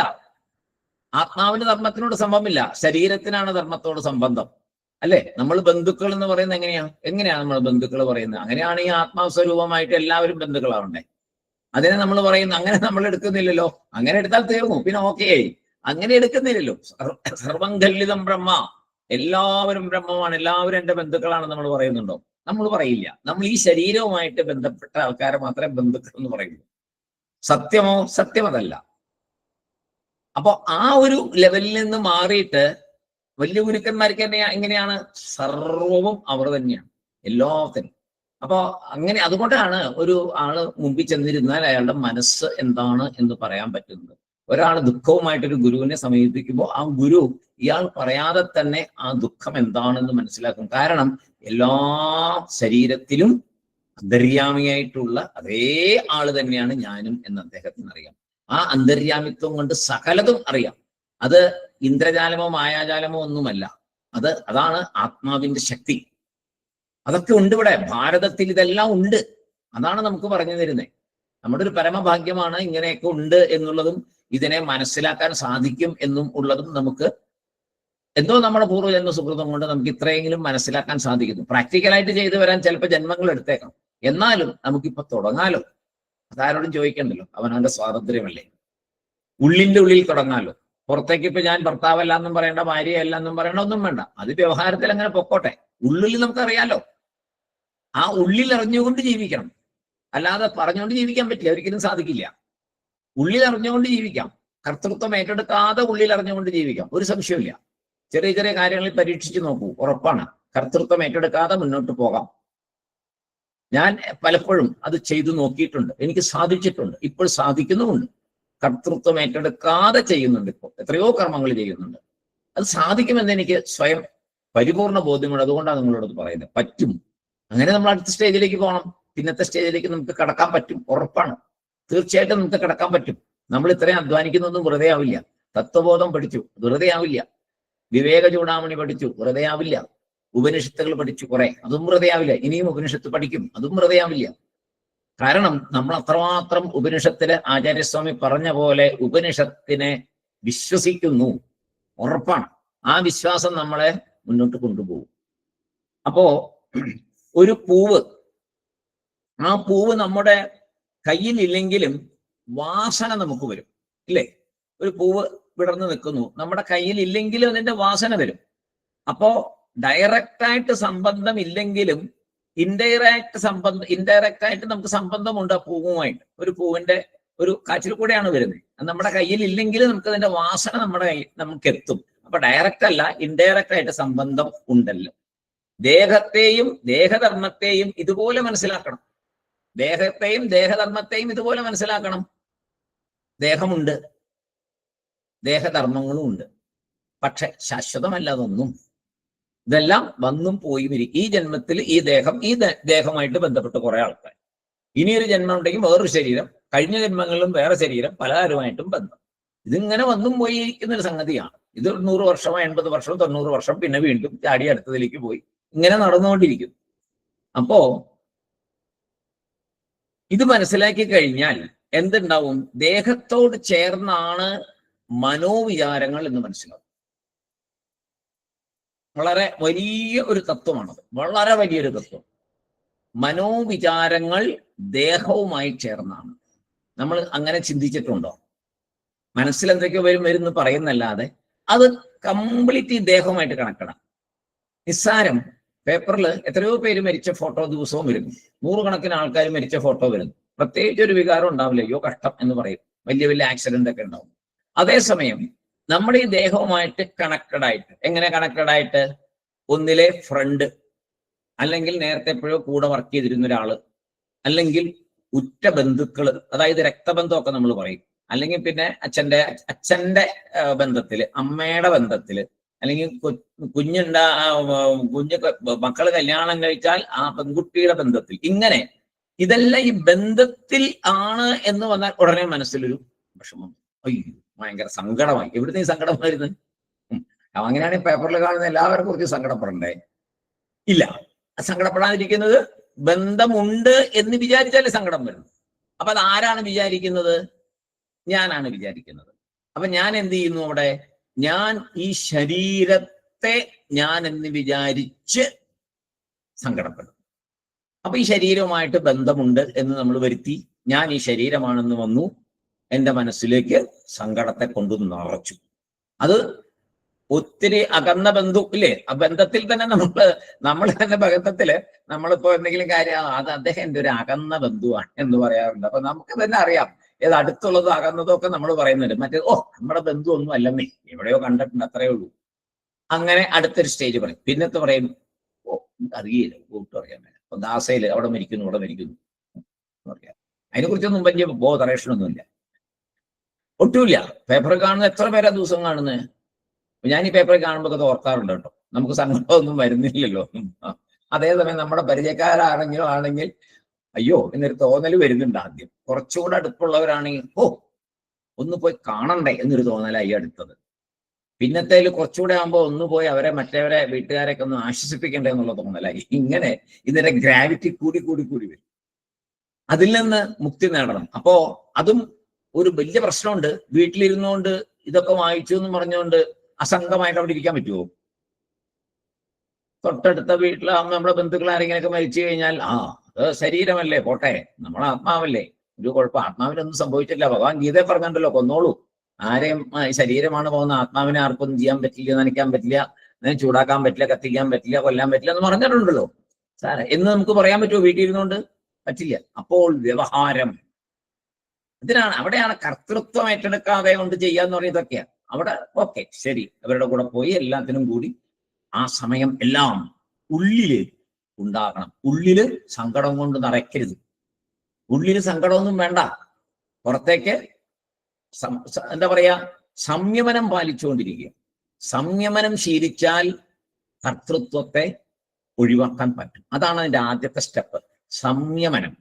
ആത്മാവിന് ധർമ്മത്തിനോട് സംബന്ധമില്ല, ശരീരത്തിനാണ് ധർമ്മത്തോട് സംബന്ധം. അല്ലെ? നമ്മൾ ബന്ധുക്കൾ എന്ന് പറയുന്നത് എങ്ങനെയാണ് നമ്മൾ ബന്ധുക്കൾ പറയുന്നത്? അങ്ങനെയാണ് ഈ ആത്മാസ്വരൂപമായിട്ട് എല്ലാവരും ബന്ധുക്കളാവണ്ടേ. അതിനെ നമ്മൾ പറയുന്നു. അങ്ങനെ നമ്മൾ എടുക്കുന്നില്ലല്ലോ. അങ്ങനെ എടുത്താൽ തീർന്നു, പിന്നെ ഓക്കെ ആയി. അങ്ങനെ എടുക്കുന്നില്ലല്ലോ. സർവം ഖല്ലിതം ബ്രഹ്മ എല്ലാവരും ബ്രഹ്മമാണ്, എല്ലാവരും എൻ്റെ ബന്ധുക്കളാണെന്ന് നമ്മൾ പറയുന്നുണ്ടോ? നമ്മൾ പറയില്ല. നമ്മൾ ഈ ശരീരവുമായിട്ട് ബന്ധപ്പെട്ട ആൾക്കാരെ മാത്രമേ ബന്ധുക്കൾ എന്ന് പറയുള്ളൂ. സത്യമോ? സത്യം അതല്ല. അപ്പൊ ആ ഒരു ലെവലിൽ നിന്ന് മാറിയിട്ട് വലിയ ഗുരുക്കന്മാർക്ക് തന്നെ എങ്ങനെയാണ്? സർവവും അവർ തന്നെയാണ്, എല്ലാത്തിനും. അപ്പൊ അങ്ങനെ അതുകൊണ്ടാണ് ഒരു ആള് മുമ്പിൽ ചെന്നിരുന്നാൽ അയാളുടെ മനസ്സ് എന്താണ് എന്ന് പറയാൻ പറ്റുന്നത്. ഒരാൾ ദുഃഖവുമായിട്ടൊരു ഗുരുവിനെ സമീപിക്കുമ്പോൾ ആ ഗുരു ഇയാൾ പറയാതെ തന്നെ ആ ദുഃഖം എന്താണെന്ന് മനസ്സിലാക്കും. കാരണം എല്ലാ ശരീരത്തിലും അന്തര്യാമിയായിട്ടുള്ള അതേ ആള് തന്നെയാണ് ഞാനും എന്ന് അദ്ദേഹത്തിന് അറിയാം. ആ അന്തര്യാമിത്വം കൊണ്ട് സകലതും അറിയാം. അത് ഇന്ദ്രജാലമോ മായാജാലമോ ഒന്നുമല്ല. അതാണ് ആത്മാവിന്റെ ശക്തി. അതൊക്കെ ഉണ്ട് ഇവിടെ ഭാരതത്തിൽ, ഇതെല്ലാം ഉണ്ട്. അതാണ് നമുക്ക് പറഞ്ഞു തരുന്നത്. നമ്മുടെ ഒരു പരമഭാഗ്യമാണ് ഇങ്ങനെയൊക്കെ ഉണ്ട് എന്നുള്ളതും ഇതിനെ മനസ്സിലാക്കാൻ സാധിക്കും എന്നും ഉള്ളതും നമുക്ക് എന്തോ നമ്മുടെ പൂർവ്വജന്മ സുഹൃതം കൊണ്ട് നമുക്ക് ഇത്രയെങ്കിലും മനസ്സിലാക്കാൻ സാധിക്കുന്നു. പ്രാക്ടിക്കലായിട്ട് ചെയ്തു വരാൻ ചിലപ്പോൾ ജന്മങ്ങൾ എടുത്തേക്കാം. എന്നാലും നമുക്കിപ്പോ തുടങ്ങാലോ. അതാരോടും ചോദിക്കണ്ടല്ലോ, അവനവന്റെ സ്വാതന്ത്ര്യമല്ലേ. ഉള്ളിന്റെ ഉള്ളിൽ തുടങ്ങാലോ. പുറത്തേക്ക് ഇപ്പൊ ഞാൻ ഭർത്താവല്ല എന്നും പറയേണ്ട, ഭാര്യയല്ല എന്നും പറയേണ്ട, ഒന്നും വേണ്ട. അത് വ്യവഹാരത്തിൽ അങ്ങനെ പൊക്കോട്ടെ. ഉള്ളിൽ നമുക്കറിയാലോ. ആ ഉള്ളിൽ അറിഞ്ഞുകൊണ്ട് ജീവിക്കണം. അല്ലാതെ പറഞ്ഞുകൊണ്ട് ജീവിക്കാൻ പറ്റില്ല, ഒരിക്കലും സാധിക്കില്ല. ഉള്ളിൽ അറിഞ്ഞുകൊണ്ട് ജീവിക്കാം. കർത്തൃത്വം ഏറ്റെടുക്കാതെ ഉള്ളിൽ അറിഞ്ഞുകൊണ്ട് ജീവിക്കാം, ഒരു സംശയമില്ല. ചെറിയ ചെറിയ കാര്യങ്ങളിൽ പരീക്ഷിച്ച് നോക്കൂ, ഉറപ്പാണ് കർത്തൃത്വം ഏറ്റെടുക്കാതെ മുന്നോട്ട് പോകാം. ഞാൻ പലപ്പോഴും അത് ചെയ്തു നോക്കിയിട്ടുണ്ട്, എനിക്ക് സാധിച്ചിട്ടുണ്ട്, ഇപ്പോൾ സാധിക്കുന്നുമുണ്ട്. കർത്തൃത്വം ഏറ്റെടുക്കാതെ ചെയ്യുന്നുണ്ട്. ഇപ്പോൾ എത്രയോ കർമ്മങ്ങൾ ചെയ്യുന്നുണ്ട്. അത് സാധിക്കുമെന്ന് എനിക്ക് സ്വയം പരിപൂർണ ബോധ്യമുണ്ട്. അതുകൊണ്ടാണ് നിങ്ങളോട് പറയുന്നത്. പറ്റും. അങ്ങനെ നമ്മൾ അടുത്ത സ്റ്റേജിലേക്ക് പോകണം. പിന്നത്തെ സ്റ്റേജിലേക്ക് നമുക്ക് കടക്കാൻ പറ്റും, ഉറപ്പാണ്. തീർച്ചയായിട്ടും നമുക്ക് കടക്കാൻ പറ്റും. നമ്മൾ ഇത്രയും അധ്വാനിക്കുന്നൊന്നും വെറുതെ ആവില്ല. തത്വബോധം പഠിച്ചു, വെറുതെ ആവില്ല. വിവേക ചൂടാമണി പഠിച്ചു, വെറുതെ ആവില്ല. ഉപനിഷത്തുകൾ പഠിച്ചു കുറെ, അതും വെറുതെ ആവില്ല. ഇനിയും ഉപനിഷത്ത് പഠിക്കും, അതും വെറുതെ ആവില്ല. കാരണം നമ്മൾ അത്രമാത്രം ഉപനിഷത്തില് ആചാര്യസ്വാമി പറഞ്ഞ പോലെ ഉപനിഷത്തിനെ വിശ്വസിക്കുന്നു, ഉറപ്പാണ്. ആ വിശ്വാസം നമ്മളെ മുന്നോട്ട് കൊണ്ടുപോകും. അപ്പോ ഒരു പൂവ്, ആ പൂവ് നമ്മുടെ കയ്യിൽ ഇല്ലെങ്കിലും വാസന നമുക്ക് വരും, ഇല്ലേ? ഒരു പൂവ് വിടർന്നു നിൽക്കുന്നു, നമ്മുടെ കയ്യിൽ ഇല്ലെങ്കിലും അതിന്റെ വാസന വരും. അപ്പോ ഡയറക്റ്റായിട്ട് സംബന്ധം ഇല്ലെങ്കിലും ഇൻഡയറക്റ്റ് ആയിട്ട് നമുക്ക് സംബന്ധമുണ്ട് ആ പൂവുമായിട്ട്. ഒരു പൂവിന്റെ ഒരു കാച്ചിൽ കൂടെയാണ് വരുന്നത്. അത് നമ്മുടെ കയ്യിൽ ഇല്ലെങ്കിൽ നമുക്ക് അതിന്റെ വാസന നമ്മുടെ കയ്യിൽ നമുക്ക് എത്തും. അപ്പൊ ഡയറക്റ്റ് അല്ല, ഇൻഡയറക്റ്റ് ആയിട്ട് സംബന്ധം ഉണ്ടല്ലോ. ദേഹത്തെയും ദേഹധർമ്മത്തെയും ഇതുപോലെ മനസ്സിലാക്കണം. ദേഹത്തെയും ദേഹധർമ്മത്തെയും ഇതുപോലെ മനസ്സിലാക്കണം. ദേഹമുണ്ട്, ദേഹധർമ്മങ്ങളും ഉണ്ട്. പക്ഷെ ശാശ്വതമല്ലാതൊന്നും. ഇതെല്ലാം വന്നും പോയും ഇരിക്കും. ഈ ജന്മത്തിൽ ഈ ദേഹമായിട്ട് ബന്ധപ്പെട്ട് കുറെ ആൾക്കാർ. ഇനിയൊരു ജന്മം ഉണ്ടെങ്കിൽ വേറൊരു ശരീരം, കഴിഞ്ഞ ജന്മങ്ങളിലും വേറെ ശരീരം, പലരുമായിട്ടും ബന്ധം. ഇതിങ്ങനെ വന്നും പോയി ഇരിക്കുന്ന ഒരു സംഗതിയാണ്. ഇത് 100 വർഷമോ 80 വർഷമോ 90 വർഷം, പിന്നെ വീണ്ടും ചാടി അടുത്തതിലേക്ക് പോയി, ഇങ്ങനെ നടന്നുകൊണ്ടിരിക്കും. അപ്പോ ഇത് മനസ്സിലാക്കി കഴിഞ്ഞാൽ എന്തുണ്ടാവും? ദേഹത്തോട് ചേർന്നാണ് മനോവിചാരങ്ങൾ എന്ന് മനസ്സിലാവും. വളരെ വലിയ ഒരു തത്വമാണത്, വളരെ വലിയൊരു തത്വം. മനോവിചാരങ്ങൾ ദേഹവുമായി ചേർന്നാണ്. നമ്മൾ അങ്ങനെ ചിന്തിച്ചിട്ടുണ്ടോ? മനസ്സിൽ എന്തൊക്കെയോ വരുമെന്ന് പറയുന്നല്ലാതെ അത് കംപ്ലീറ്റ് ഈ ദേഹവുമായിട്ട് കണക്കണം. നിസ്സാരം പേപ്പറിൽ എത്രയോ പേര് മരിച്ച ഫോട്ടോ ദിവസവും വരുന്നു, 100 കണക്കിന് ആൾക്കാർ മരിച്ച ഫോട്ടോ വരുന്നു. പ്രത്യേകിച്ച് ഒരു വികാരം ഉണ്ടാവില്ല, അയ്യോ കഷ്ടം എന്ന് പറയും. വലിയ വലിയ ആക്സിഡന്റ് ഒക്കെ ഉണ്ടാവും. അതേസമയം നമ്മുടെ ഈ ദേഹവുമായിട്ട് കണക്റ്റഡ് ആയിട്ട്, എങ്ങനെ കണക്റ്റഡ് ആയിട്ട്? ഒന്നിലെ ഫ്രണ്ട്, അല്ലെങ്കിൽ നേരത്തെ എപ്പോഴോ കൂടെ വർക്ക് ചെയ്തിരുന്ന ഒരാള്, അല്ലെങ്കിൽ ഉറ്റ ബന്ധുക്കള്, അതായത് രക്തബന്ധമൊക്കെ നമ്മൾ പറയും. അല്ലെങ്കിൽ പിന്നെ അച്ഛന്റെ ബന്ധത്തില്, അമ്മയുടെ ബന്ധത്തില്, അല്ലെങ്കിൽ കുഞ്ഞ് മക്കള് കല്യാണം കഴിച്ചാൽ ആ പെൺകുട്ടിയുടെ ബന്ധത്തിൽ. ഇങ്ങനെ ഇതെല്ലാം ഈ ബന്ധത്തിൽ ആണ് എന്ന് വന്നാൽ ഉടനെ മനസ്സിലൊരു വിഷമം, അയ്യോ ഭയങ്കര സങ്കടമായി. എവിടുന്ന് ഈ സങ്കടം വരുന്നത്? അങ്ങനെയാണെങ്കിൽ പേപ്പറിൽ കാണുന്ന എല്ലാവരെ കുറിച്ച് സങ്കടപ്പെടണ്ടേ? ഇല്ല. സങ്കടപ്പെടാതിരിക്കുന്നത് ബന്ധമുണ്ട് എന്ന് വിചാരിച്ചാലേ സങ്കടം വരുന്നു. അപ്പൊ അത് ആരാണ് വിചാരിക്കുന്നത്? ഞാനാണ് വിചാരിക്കുന്നത്. അപ്പൊ ഞാൻ എന്ത് ചെയ്യുന്നു അവിടെ? ഞാൻ ഈ ശരീരത്തെ ഞാൻ എന്ന് വിചാരിച്ച് സങ്കടപ്പെടും. അപ്പൊ ഈ ശരീരവുമായിട്ട് ബന്ധമുണ്ട് എന്ന് നമ്മൾ വരുത്തി, ഞാൻ ഈ ശരീരമാണെന്ന് വന്നു, എൻ്റെ മനസ്സിലേക്ക് സങ്കടത്തെ കൊണ്ടു നിറച്ചു. അത് ഒത്തിരി അകന്ന ബന്ധു ഇല്ലേ? ആ ബന്ധത്തിൽ തന്നെ നമ്മൾ തന്നെ ബന്ധത്തില് നമ്മളിപ്പോ എന്തെങ്കിലും കാര്യം അത് അദ്ദേഹം എൻ്റെ ഒരു അകന്ന ബന്ധുവാണ് എന്ന് പറയാറുണ്ട്. അപ്പൊ നമുക്ക് തന്നെ അറിയാം ഏത് അടുത്തുള്ളതും അകന്നതും ഒക്കെ നമ്മൾ പറയുന്നുണ്ട്. മറ്റേ നമ്മുടെ ബന്ധു ഒന്നും അല്ലെന്നേ, എവിടെയോ കണ്ടിട്ടുണ്ട്, അത്രേ ഉള്ളൂ. അങ്ങനെ അടുത്തൊരു സ്റ്റേജ് പറയും. പിന്നത്തെ പറയും അറിയില്ല, ഒട്ടും അറിയാൻ വേണ്ട, അപ്പൊ ദാസയില് അവിടെ മരിക്കുന്നു ഇവിടെ മരിക്കുന്നു പറയാം. അതിനെക്കുറിച്ചൊന്നും വലിയ ബോധറേഷനൊന്നുമില്ല, ഒട്ടുമില്ല. പേപ്പറിൽ കാണുന്ന എത്ര പേരാ ദിവസം കാണുന്നത്? ഞാൻ ഈ പേപ്പറിൽ കാണുമ്പോൾ അത് ഓർക്കാറുണ്ട് കേട്ടോ, നമുക്ക് സങ്കടമൊന്നും വരുന്നില്ലല്ലോ. അതേസമയം നമ്മുടെ പരിചയക്കാരാണെങ്കിലും ആണെങ്കിൽ അയ്യോ എന്നൊരു തോന്നൽ വരുന്നുണ്ട്. ആദ്യം കുറച്ചുകൂടെ അടുപ്പുള്ളവരാണെങ്കിൽ ഒന്ന് പോയി കാണണ്ടേ എന്നൊരു തോന്നലായി അടുത്തത്. പിന്നത്തേൽ കുറച്ചുകൂടെ ആകുമ്പോൾ ഒന്ന് പോയി അവരെ മറ്റവരെ വീട്ടുകാരെയൊക്കെ ഒന്ന് ആശ്വസിപ്പിക്കണ്ടേ എന്നുള്ള തോന്നലായി. ഇങ്ങനെ ഇതിന്റെ ഗ്രാവിറ്റി കൂടി കൂടി കൂടി വരും. അതിൽ നിന്ന് മുക്തി നേടണം. അപ്പോ അതും ഒരു വലിയ പ്രശ്നമുണ്ട്. വീട്ടിലിരുന്നുകൊണ്ട് ഇതൊക്കെ വായിച്ചു എന്ന് പറഞ്ഞുകൊണ്ട് അസംഗമായിട്ട് അവിടെ ഇരിക്കാൻ പറ്റുമോ? തൊട്ടടുത്ത വീട്ടിലെ നമ്മുടെ ബന്ധുക്കൾ ആരെങ്കിലൊക്കെ മരിച്ചു കഴിഞ്ഞാൽ അത് ശരീരമല്ലേ, പോട്ടെ, നമ്മളെ ആത്മാവല്ലേ, ഒരു കുഴപ്പം, ആത്മാവിനൊന്നും സംഭവിച്ചില്ല. ഭഗവാൻ ഗീതയെ പറഞ്ഞിട്ടുണ്ടല്ലോ, കൊന്നോളൂ, ആരെയും ശരീരമാണ് പോകുന്ന, ആത്മാവിനെ ആർക്കൊന്നും ചെയ്യാൻ പറ്റില്ല, നനയ്ക്കാൻ പറ്റില്ല, ചൂടാക്കാൻ പറ്റില്ല, കത്തിക്കാൻ പറ്റില്ല, കൊല്ലാൻ പറ്റില്ല എന്ന് പറഞ്ഞിട്ടുണ്ടല്ലോ സാറേ. എന്ന് നമുക്ക് പറയാൻ പറ്റുമോ വീട്ടിൽ ഇരുന്നുകൊണ്ട്? പറ്റില്ല. അപ്പോൾ വ്യവഹാരം, ഇതിനാണ്, അവിടെയാണ് കർത്തൃത്വം ഏറ്റെടുക്കാതെ കൊണ്ട് ചെയ്യാന്ന് പറയുന്നതൊക്കെയാ. അവിടെ ഓക്കെ ശരി, അവരുടെ കൂടെ പോയി എല്ലാത്തിനും കൂടി ആ സമയം എല്ലാം ഉള്ളില് ഉണ്ടാകണം. ഉള്ളില് സങ്കടം കൊണ്ട് നിറയ്ക്കരുത്. ഉള്ളില് സങ്കടമൊന്നും വേണ്ട, പുറത്തേക്ക് എന്താ പറയാ, സംയമനം പാലിച്ചുകൊണ്ടിരിക്കുക. സംയമനം ശീലിച്ചാൽ കർത്തൃത്വത്തെ ഒഴിവാക്കാൻ പറ്റും. അതാണ് അതിന്റെ ആദ്യത്തെ സ്റ്റെപ്പ്, സംയമനം.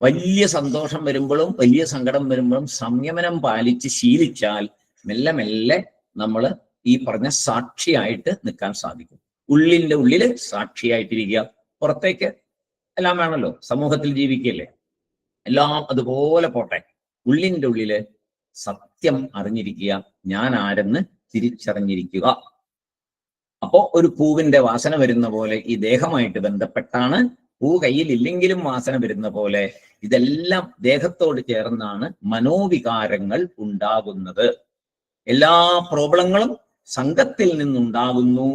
വലിയ സന്തോഷം വരുമ്പോഴും വലിയ സങ്കടം വരുമ്പോഴും സംയമനം പാലിച്ച് ശീലിച്ചാൽ മെല്ലെ മെല്ലെ നമ്മൾ ഈ പറഞ്ഞ സാക്ഷിയായിട്ട് നിൽക്കാൻ സാധിക്കും. ഉള്ളിന്റെ ഉള്ളില് സാക്ഷിയായിട്ടിരിക്കുക. പുറത്തേക്ക് എല്ലാം വേണമല്ലോ, സമൂഹത്തിൽ ജീവിക്കുകയല്ലേ, എല്ലാം അതുപോലെ പോട്ടെ. ഉള്ളിന്റെ ഉള്ളില് സത്യം അറിഞ്ഞിരിക്കുക, ഞാൻ ആരെന്ന് തിരിച്ചറിഞ്ഞിരിക്കുക. അപ്പോ ഒരു പൂവിന്റെ വാസന വരുന്ന പോലെ ഈ ദേഹമായിട്ട് ബന്ധപ്പെട്ടാണ്, പൂ കയ്യിലില്ലെങ്കിലും വാസന വരുന്ന പോലെ ഇതെല്ലാം ദേഹത്തോട് ചേർന്നാണ് മനോവികാരങ്ങൾ ഉണ്ടാകുന്നത്. എല്ലാ പ്രോബ്ലങ്ങളും സംഘത്തിൽ നിന്നുണ്ടാകുന്നു.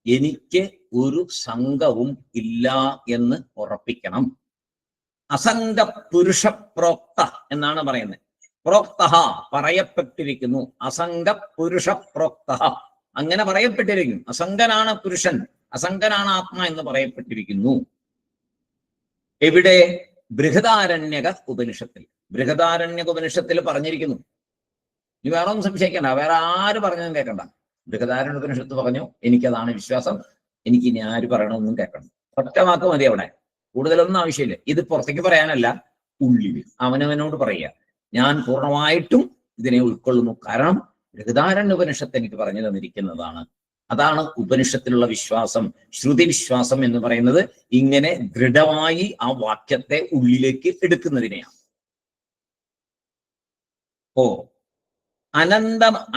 എനിക്ക് ഒരു സംഘവും ഇല്ല എന്ന് ഉറപ്പിക്കണം. അസംഗ പുരുഷ പ്രോക്ത എന്നാണ് പറയുന്നത്. പ്രോക്ത പറയപ്പെട്ടിരിക്കുന്നു, അസംഗ പുരുഷ പ്രോക്ത അങ്ങനെ പറയപ്പെട്ടിരിക്കുന്നു. അസംഗനാണ് പുരുഷൻ, അസംഗനാണ് ആത്മ എന്ന് പറയപ്പെട്ടിരിക്കുന്നു. എവിടെ? ബൃഹദാരണ്യക ഉപനിഷത്തിൽ. ബൃഹദാരണ്യക ഉപനിഷത്തിൽ പറഞ്ഞിരിക്കുന്നു. ഇനി വേറെ ഒന്നും സംശയിക്കണ്ട, വേറെ ആര് പറഞ്ഞതും കേൾക്കണ്ട. ബൃഹദാരണ്യ ഉപനിഷത്ത് പറഞ്ഞു, എനിക്കതാണ് വിശ്വാസം, എനിക്ക് ഇനി ആര് പറയണമെന്നും കേൾക്കണം. ഒറ്റ വാക്ക് മതി അവിടെ, കൂടുതലൊന്നും ആവശ്യമില്ല. ഇത് പുറത്തേക്ക് പറയാനല്ല, ഉള്ളിൽ അവനവനോട് പറയുക, ഞാൻ പൂർണ്ണമായിട്ടും ഇതിനെ ഉൾക്കൊള്ളുന്നു. കാരണം ബൃഹദാരണ്യ ഉപനിഷത്ത് എനിക്ക് പറഞ്ഞു തന്നിരിക്കുന്നതാണ്. അതാണ് ഉപനിഷത്തിലുള്ള വിശ്വാസം. ശ്രുതി വിശ്വാസം എന്ന് പറയുന്നത് ഇങ്ങനെ ദൃഢമായി ആ വാക്യത്തെ ഉള്ളിലേക്ക് എടുക്കുന്നതിനെയാണ്.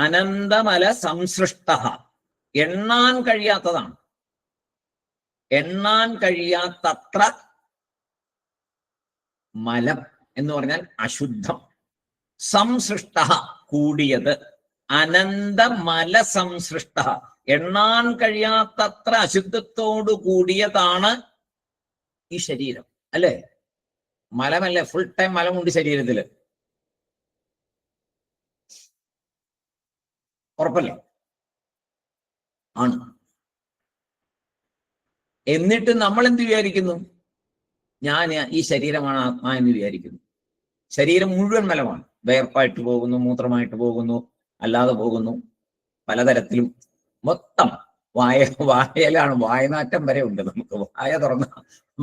അനന്തമല സംസൃഷ്ട, എണ്ണാൻ കഴിയാത്തതാണ്, എണ്ണാൻ കഴിയാത്തത്ര മലം എന്ന് പറഞ്ഞാൽ അശുദ്ധം. സംസൃഷ്ട കൂടിയത്, അനന്തമല സംസൃഷ്ട എണ്ണാൻ കഴിയാത്തത്ര അശുദ്ധത്തോടു കൂടിയതാണ് ഈ ശരീരം. അല്ലേ? മലമല്ലേ, ഫുൾ ടൈം മലമുണ്ട് ശരീരത്തില്, ഉറപ്പല്ലേ? ആണ്. എന്നിട്ട് നമ്മൾ എന്ത് വിചാരിക്കുന്നു? ഞാൻ ഈ ശരീരമാണ് ആത്മാ എന്ന് വിചാരിക്കുന്നു. ശരീരം മുഴുവൻ മലമാണ്. വേർപ്പായിട്ട് പോകുന്നു, മൂത്രമായിട്ട് പോകുന്നു, അല്ലാതെ പോകുന്നു, പലതരത്തിലും. മൊത്തം വായയിലാണ്, വായനാറ്റം വരെ ഉണ്ട്. നമുക്ക് വായ തുറന്ന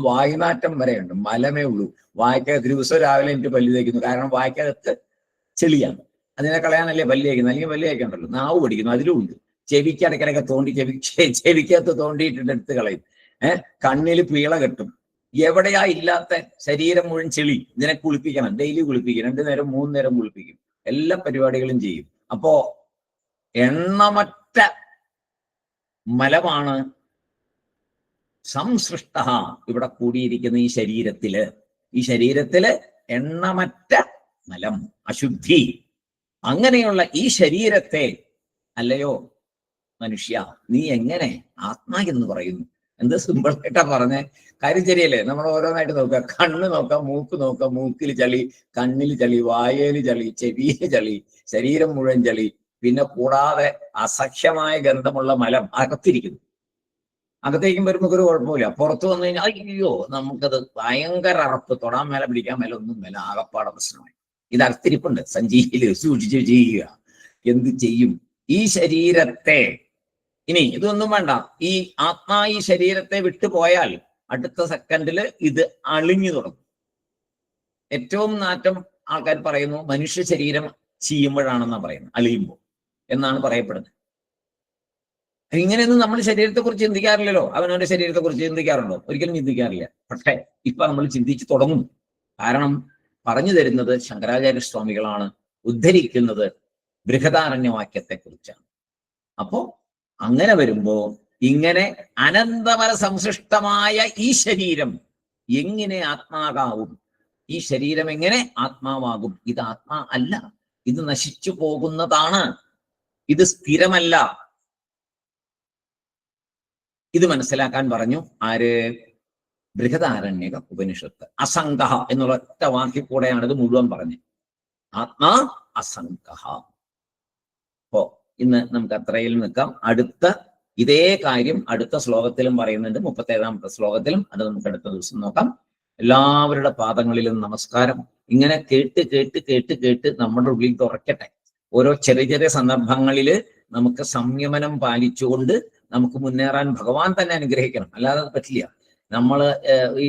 വായുനാറ്റം വരെ ഉണ്ട്, മലമേ ഉള്ളൂ. വായ്ക്കകത്ത് ദിവസം രാവിലെ എനിക്ക് പല്ല് തേക്കുന്നു, കാരണം വായ്ക്കകത്ത് ചെളിയാണ്. അതിനെ കളയാനല്ലേ പല്ല് തേക്കുന്നത്, അല്ലെങ്കിൽ പല്ല് തേക്കണ്ടല്ലോ. നാവ് പഠിക്കുന്നു, അതിലും ഉണ്ട്. ചെവിക്ക് ഇടയ്ക്കിടയ്ക്ക് തോണ്ടി, ചെവിക്കകത്ത് തോണ്ടിയിട്ടിട്ട് എടുത്ത് കളയും. കണ്ണിൽ പീള കെട്ടും. എവിടെയാ ഇല്ലാത്ത ശരീരം മുഴുവൻ ചെളി. ഇതിനെ കുളിപ്പിക്കണം, ഡെയിലി കുളിപ്പിക്കും, 2 നേരം 3 നേരം കുളിപ്പിക്കും, എല്ലാ പരിപാടികളും ചെയ്യും. അപ്പോ എണ്ണമറ്റ മലമാണ് സംസൃഷ്ട ഇവിടെ കൂടിയിരിക്കുന്ന ഈ ശരീരത്തില്. ഈ ശരീരത്തില് എണ്ണമറ്റ മലം, അശുദ്ധി. അങ്ങനെയുള്ള ഈ ശരീരത്തെ അല്ലയോ മനുഷ്യ നീ എങ്ങനെ ആത്മാ എന്ന് പറയുന്നു? എന്ത് സിമ്പിളായിട്ടാ പറഞ്ഞേ. കാര്യം ശരിയല്ലേ? നമ്മൾ ഓരോന്നായിട്ട് നോക്കുക. കണ്ണ് നോക്കാം, മൂക്ക് നോക്കാം, മൂക്കിൽ ചളി, കണ്ണിൽ ചളി, വായയിൽ ചളി, ചെവിയിൽ ചളി, ശരീരം മുഴുവൻ ചളി, പിന്നെ കൂടാതെ അസഖ്യമായ ഗന്ധമുള്ള മലം അകത്തിരിക്കുന്നു. അകത്തേക്കും വരുമ്പോൾ ഒരു കുഴപ്പമില്ല. പുറത്തു വന്നു കഴിഞ്ഞാൽ അയ്യോ നമുക്കത് ഭയങ്കര അറപ്പ്, തൊടാൻ മേല പിടിക്കാൻ മേല ഒന്നും മേല, ആകപ്പാടെ പ്രശ്നമായി. ഇത് അകത്തിരിപ്പുണ്ട്, സഞ്ചിയില് സൂക്ഷിച്ചു ചെയ്യുക. എന്ത് ചെയ്യും ഈ ശരീരത്തെ? ഇനി ഇതൊന്നും വേണ്ട, ഈ ആത്മാ ഈ ശരീരത്തെ വിട്ടുപോയാൽ അടുത്ത സെക്കൻഡില് ഇത് അളിഞ്ഞു തുടങ്ങും. ഏറ്റവും നാറ്റം ആൾക്കാർ പറയുന്നു മനുഷ്യ ശരീരം ചെയ്യുമ്പോഴാണെന്നാണ് പറയുന്നത്, അളിയുമ്പോൾ എന്നാണ് പറയപ്പെടുന്നത്. ഇങ്ങനെയൊന്നും നമ്മൾ ശരീരത്തെ കുറിച്ച് ചിന്തിക്കാറില്ലല്ലോ. അവനവന്റെ ശരീരത്തെ കുറിച്ച് ചിന്തിക്കാറുണ്ടോ? ഒരിക്കലും ചിന്തിക്കാറില്ല. പക്ഷേ ഇപ്പൊ നമ്മൾ ചിന്തിച്ചു തുടങ്ങും. കാരണം പറഞ്ഞു തരുന്നത് ശങ്കരാചാര്യ സ്വാമികളാണ്, ഉദ്ധരിക്കുന്നത് ബൃഹദാരണ്യവാക്യത്തെ കുറിച്ചാണ്. അപ്പോ അങ്ങനെ വരുമ്പോ ഇങ്ങനെ അനന്തമര സംസൃഷ്ടമായ ഈ ശരീരം എങ്ങനെ ആത്മാവാകും? ഈ ശരീരം എങ്ങനെ ആത്മാവാകും? ഇത് ആത്മാ അല്ല, ഇത് നശിച്ചു പോകുന്നതാണ്, ഇത് സ്ഥിരമല്ല. ഇത് മനസ്സിലാക്കാൻ പറഞ്ഞു ആര്? ബൃഹദാരണ്യക ഉപനിഷത്ത്. അസംഗഃ എന്നുള്ള ഒറ്റ വാക്കിൽ കൂടെയാണ് ഇത് മുഴുവൻ പറഞ്ഞത്. ആത്മാ അസംഗഃ. അപ്പോ ഇന്ന് നമുക്ക് അത്രയിൽ നിൽക്കാം. അടുത്ത ഇതേ കാര്യം അടുത്ത ശ്ലോകത്തിലും പറയുന്നുണ്ട്, 37ാമത്തെ ശ്ലോകത്തിലും. അത് നമുക്ക് അടുത്ത ദിവസം നോക്കാം. എല്ലാവരുടെ പാദങ്ങളിലും നമസ്കാരം. ഇങ്ങനെ കേട്ട് കേട്ട് കേട്ട് കേട്ട് നമ്മുടെ ഉള്ളിൽ തുറക്കട്ടെ. ഓരോ ചെറിയ ചെറിയ സന്ദർഭങ്ങളിൽ നമുക്ക് സംയമനം പാലിച്ചുകൊണ്ട് നമുക്ക് മുന്നേറാൻ ഭഗവാൻ തന്നെ അനുഗ്രഹിക്കണം, അല്ലാതെ പറ്റില്ല. നമ്മള് ഈ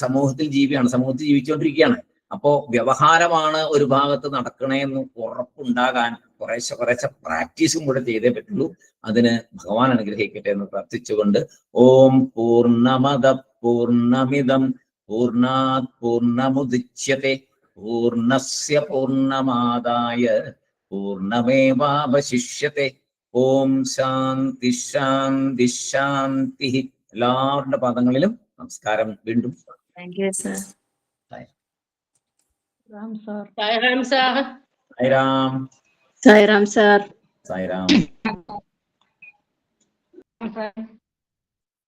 സമൂഹത്തിൽ ജീവിച്ചുകൊണ്ടിരിക്കുകയാണ്. അപ്പോ വ്യവഹാരമാണ് ഒരു ഭാഗത്ത് നടക്കണേന്ന് ഉറപ്പുണ്ടാകാൻ കുറേശ്ശെ പ്രാക്ടീസും കൂടെ ചെയ്തേ പറ്റുള്ളൂ. അതിന് ഭഗവാൻ അനുഗ്രഹിക്കട്ടെ എന്ന് പ്രാർത്ഥിച്ചുകൊണ്ട് ഓം പൂർണ്ണമദ പൂർണ്ണമിദം പൂർണ്ണാത് പൂർണ്ണമുദച്യത്തെ പൂർണ്ണസ്യ പൂർണ്ണമാദായ പൂർണ്ണമേവാവശിഷ്യത്തെ. ഓം ശാന്തി ശാന്തി ശാന്തി. എല്ലാവരുടെ പാദങ്ങളിലും നമസ്കാരം. വീണ്ടും സായിറാം സാർ. സായിറാം. സായിറാം സാർ. സായിറാം.